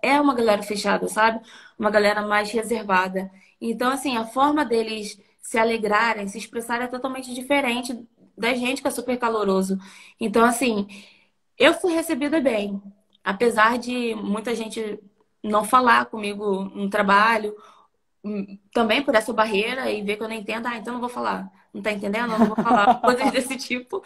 É uma galera fechada, sabe? Uma galera mais reservada. Então, assim, a forma deles se alegrarem, se expressarem é totalmente diferente da gente que é super caloroso. Então, assim, eu fui recebida bem. Apesar de muita gente não falar comigo no trabalho, também por essa barreira e ver que eu não entendo, então não vou falar. Não tá entendendo? Eu não vou falar. Coisas desse tipo.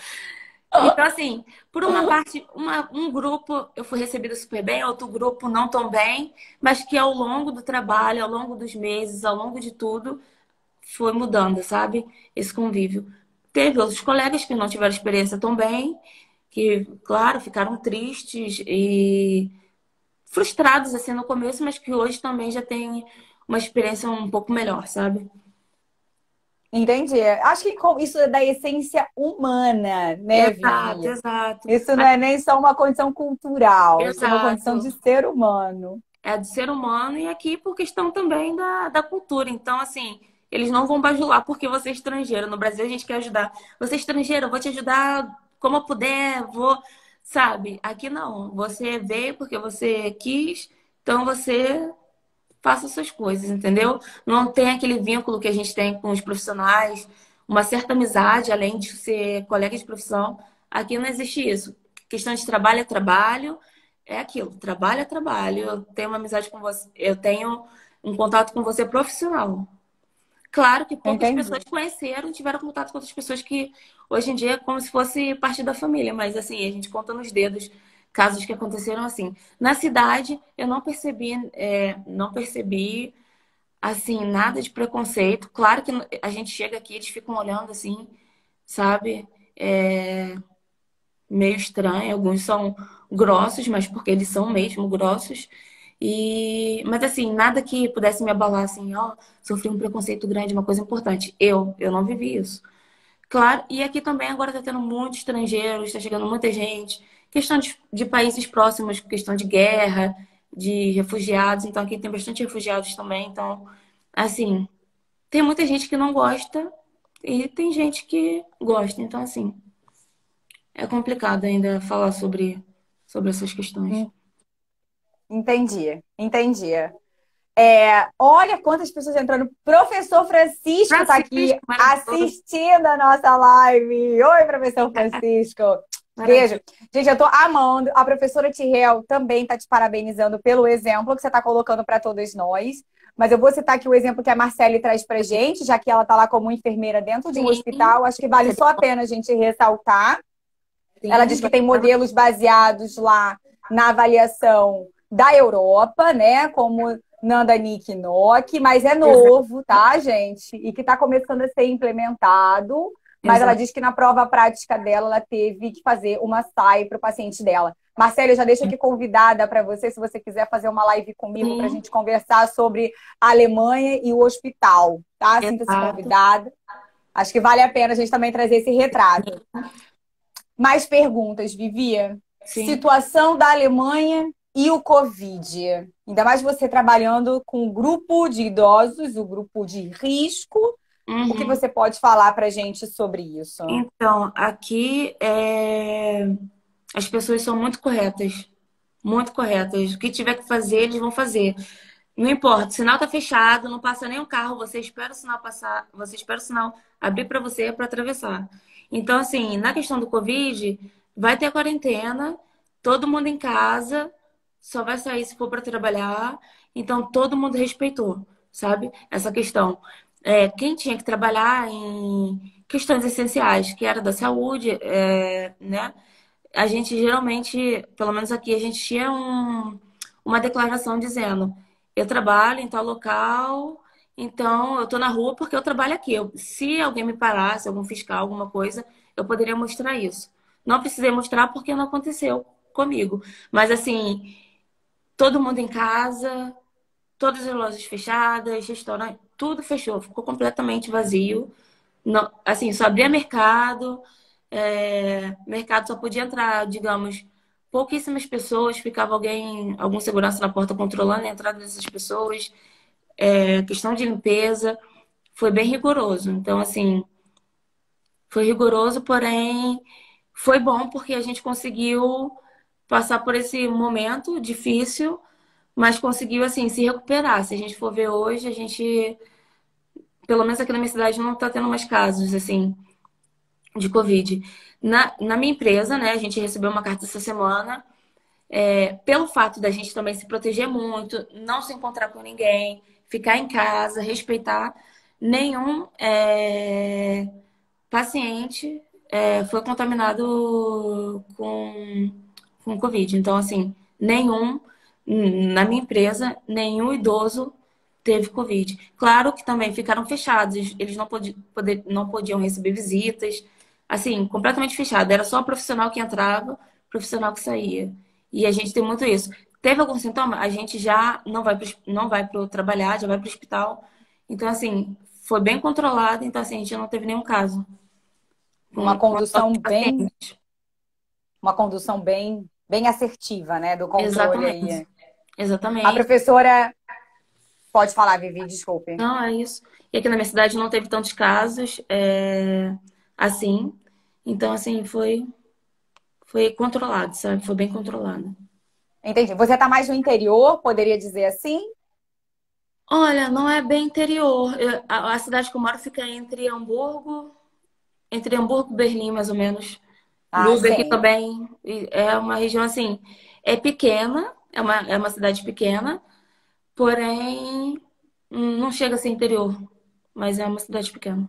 Então, assim, por uma parte, um grupo eu fui recebida super bem, outro grupo não tão bem, mas que ao longo do trabalho, ao longo dos meses, ao longo de tudo, foi mudando, sabe? Esse convívio. Teve outros colegas que não tiveram experiência tão bem, que, claro, ficaram tristes e frustrados assim no começo, mas que hoje também já têm uma experiência um pouco melhor, sabe? Entendi. Acho que isso é da essência humana, né, Exato, Vivi? exato. Isso não é nem só uma condição cultural, isso é uma condição de Exato. ser humano. É do ser humano e aqui por questão também da cultura. Então, assim, eles não vão bajular porque você é estrangeiro. No Brasil a gente quer ajudar. Você é estrangeiro, eu vou te ajudar como eu puder, vou, sabe? Aqui não. Você veio porque você quis, então você faça suas coisas, entendeu? Não tem aquele vínculo que a gente tem com os profissionais, uma certa amizade, além de ser colega de profissão. Aqui não existe isso. Questão de trabalho é trabalho, é aquilo. Trabalho é trabalho. Eu tenho uma amizade com você, eu tenho um contato com você profissional. Claro que poucas pessoas Entendi. conheceram, tiveram contato com outras pessoas que hoje em dia é como se fosse parte da família, mas assim, a gente conta nos dedos casos que aconteceram assim. Na cidade, eu não percebi assim nada de preconceito. Claro que a gente chega aqui, eles ficam olhando assim, sabe? É, meio estranho. Alguns são grossos, mas porque eles são mesmo grossos. Mas assim, nada que pudesse me abalar assim, ó, sofri um preconceito grande, uma coisa importante. Eu não vivi isso. Claro, e aqui também agora tá tendo muitos estrangeiros, tá chegando muita gente. Questão de países próximos, questão de guerra, de refugiados. Então aqui tem bastante refugiados também. Então, assim, tem muita gente que não gosta e tem gente que gosta. Então, assim, é complicado ainda falar sobre essas questões. En- Entendi, entendi. Olha quantas pessoas entrando. Professor Francisco está aqui Francisco, maravilhoso. assistindo a nossa live. Oi, professor Francisco. Beijo. Maravilhoso. Gente, eu tô amando. A professora Tirel também tá te parabenizando pelo exemplo que você está colocando para todos nós. Mas eu vou citar aqui o exemplo que a Marcele traz pra gente, já que ela tá lá como enfermeira dentro de um Sim, hospital. Acho que vale só a pena a gente ressaltar. Ela sim, diz que tem modelos baseados lá na avaliação da Europa, né? Como Nandanik Nock, mas é novo, tá, gente? E que está começando a ser implementado. Mas ela exato. diz que na prova prática dela, ela teve que fazer uma SAI para o paciente dela. Marcela, eu já deixo aqui convidada para você, se você quiser fazer uma live comigo para a Sim, gente conversar sobre a Alemanha e o hospital, tá? Sinta-se exato. convidada. Acho que vale a pena a gente também trazer esse retrato. Mais perguntas, Vivia. Sim. Situação da Alemanha e o Covid. Ainda mais você trabalhando com o grupo de idosos, o grupo de risco. O que Uhum. você pode falar para a gente sobre isso? Então, aqui as pessoas são muito corretas. Muito corretas. O que tiver que fazer, eles vão fazer. Não importa, o sinal tá fechado, não passa nem o carro, você espera o sinal passar, você espera o sinal abrir para você para atravessar. Então, assim, na questão do Covid, vai ter a quarentena, todo mundo em casa, só vai sair se for para trabalhar. Então, todo mundo respeitou, sabe? Essa questão. Quem tinha que trabalhar em questões essenciais, que era da saúde, né? A gente geralmente, pelo menos aqui, a gente tinha uma declaração dizendo: eu trabalho em tal local, então eu tô na rua porque eu trabalho aqui. Se alguém me parasse, algum fiscal, alguma coisa, eu poderia mostrar isso. Não precisei mostrar porque não aconteceu comigo. Mas assim, todo mundo em casa, todas as lojas fechadas, restaurante, tudo fechou, ficou completamente vazio. Não, assim, só abria mercado, mercado só podia entrar, digamos, pouquíssimas pessoas, ficava algum segurança na porta controlando a entrada dessas pessoas. Questão de limpeza foi bem rigoroso. Então, assim, foi rigoroso, porém foi bom porque a gente conseguiu passar por esse momento difícil, mas conseguiu, assim, se recuperar. Se a gente for ver hoje, a gente, pelo menos aqui na minha cidade, não está tendo mais casos, assim, de Covid. Na minha empresa, né, a gente recebeu uma carta essa semana, pelo fato da gente também se proteger muito, não se encontrar com ninguém, ficar em casa, respeitar nenhum paciente foi contaminado com Covid. Então, assim, na minha empresa, nenhum idoso teve Covid. Claro que também ficaram fechados, eles não podiam receber visitas, assim, completamente fechado. Era só profissional que entrava, profissional que saía. E a gente tem muito isso. Teve algum sintoma? A gente já não vai para trabalhar, já vai para o hospital. Então, assim, foi bem controlado. Então, assim, a gente não teve nenhum caso Uma com os nossos condução bem, pacientes. uma condução bem assertiva, né, do controle Exatamente. aí. A Exatamente. professora pode falar, Vivi, desculpe. Não, é isso. E aqui na minha cidade não teve tantos casos assim. Então, assim, foi controlado, sabe? Foi bem controlado. Entendi. Você está mais no interior, poderia dizer assim? Olha, não é bem interior. A cidade que eu moro fica entre Hamburgo e Berlim, mais ou menos. Ah, Lübeck sim. também. E é uma região assim, é pequena, é uma cidade pequena, porém não chega a ser interior, mas é uma cidade pequena.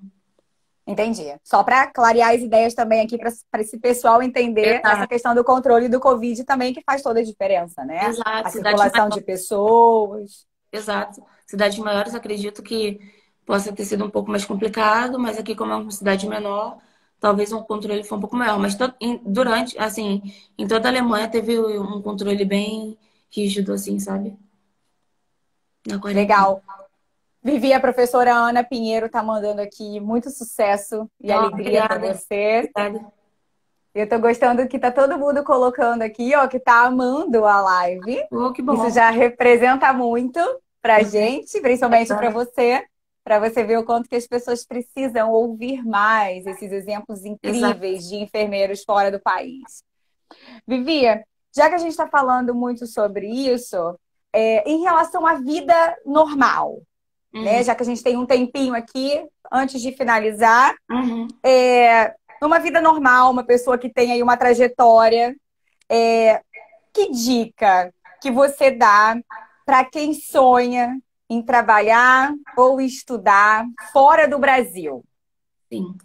Entendi. Só para clarear as ideias também aqui para esse pessoal entender essa Exato, questão do controle do Covid também, que faz toda a diferença, né? exato. A circulação de pessoas. Exato. Cidades maiores, acredito que possa ter sido um pouco mais complicado, mas aqui, como é uma cidade menor, talvez o controle foi um pouco maior. Mas durante, assim, em toda a Alemanha teve um controle bem rígido, assim, sabe? Na quarentena. Legal. Vivi, a professora Ana Pinheiro tá mandando aqui muito sucesso e Ó, alegria para obrigada. você. Obrigada. Eu tô gostando que tá todo mundo colocando aqui, ó, que tá amando a live. Oh, que Isso bom. já representa muito pra gente, principalmente para você ver o quanto que as pessoas precisam ouvir mais esses exemplos Exato. incríveis de enfermeiros fora do país. Vivi, já que a gente está falando muito sobre isso, em relação à vida normal, né? Uhum. Já que a gente tem um tempinho aqui, antes de finalizar, Uhum. numa vida normal, uma pessoa que tem aí uma trajetória, que dica que você dá para quem sonha em trabalhar ou estudar fora do Brasil? Sim.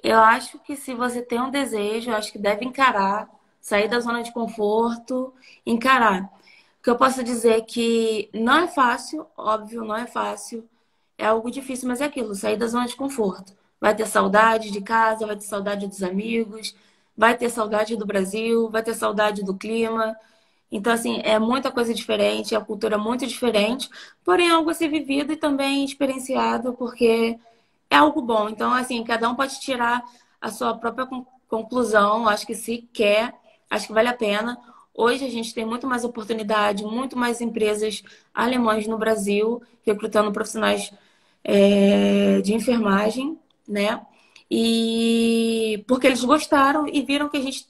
Eu acho que se você tem um desejo, eu acho que deve encarar, sair da zona de conforto, encarar. O que eu posso dizer é que não é fácil, óbvio, não é fácil. É algo difícil, mas é aquilo, sair da zona de conforto. Vai ter saudade de casa, vai ter saudade dos amigos, vai ter saudade do Brasil, vai ter saudade do clima. Então, assim, é muita coisa diferente, a cultura é muito diferente, porém é algo a ser vivido e também experienciado, porque é algo bom. Então, assim, cada um pode tirar a sua própria conclusão. Acho que se quer, acho que vale a pena. Hoje a gente tem muito mais oportunidade, muito mais empresas alemãs no Brasil, recrutando profissionais de enfermagem, né? E porque eles gostaram e viram que a gente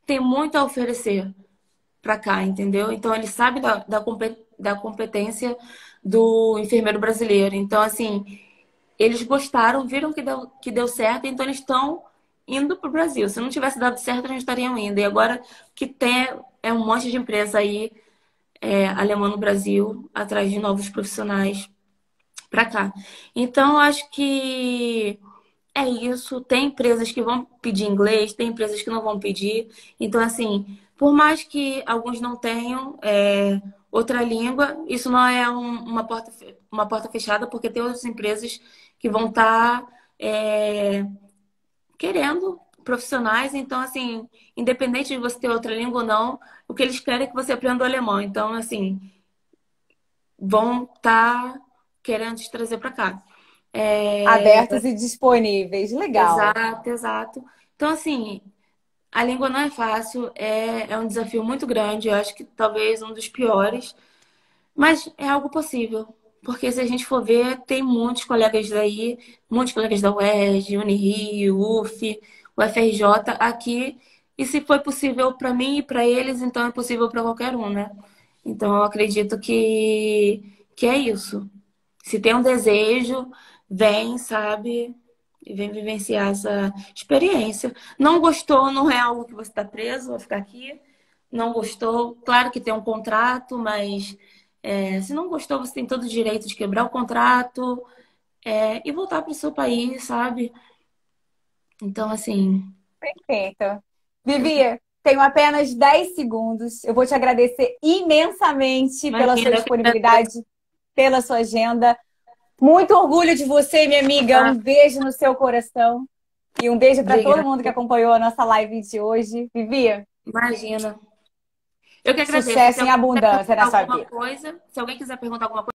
tem muito a oferecer para cá, entendeu? Então, eles sabem da competência do enfermeiro brasileiro. Então, assim, eles gostaram, viram que deu certo, então eles estão indo para o Brasil. Se não tivesse dado certo, eles não estariam indo. E agora que tem um monte de empresa aí alemã no Brasil, atrás de novos profissionais para cá. Então, acho que é isso. Tem empresas que vão pedir inglês, tem empresas que não vão pedir. Então, assim, por mais que alguns não tenham outra língua, isso não é uma porta fechada, porque tem outras empresas que vão estar querendo profissionais. Então, assim, independente de você ter outra língua ou não, o que eles querem é que você aprenda o alemão. Então, assim, vão estar querendo te trazer para cá. Abertos e disponíveis. Legal. Exato, exato. Então, assim, a língua não é fácil, é um desafio muito grande, eu acho que talvez um dos piores, mas é algo possível. Porque se a gente for ver, tem muitos colegas daí, muitos colegas da UERJ, Unirio, UF, UFRJ aqui, e se foi possível para mim e para eles, então é possível para qualquer um, né? Então eu acredito que é isso. Se tem um desejo, vem, sabe? E vem vivenciar essa experiência. Não gostou, não é algo que você está preso, vai ficar aqui. Não gostou, claro que tem um contrato, mas se não gostou, você tem todo o direito de quebrar o contrato e voltar para o seu país, sabe? Então, assim. Perfeito. Vivi, tenho apenas 10 segundos. Eu vou te agradecer imensamente pela sua Imagina, eu que disponibilidade, pela sua agenda. Muito orgulho de você, minha amiga. Um agradeço. beijo no seu coração. E um beijo para todo Obrigada. mundo que acompanhou a nossa live de hoje. Vivi, Imagina. Eu que agradeço. Se sucesso em alguém quiser abundância perguntar na sua alguma vida. coisa, se alguém quiser perguntar alguma coisa,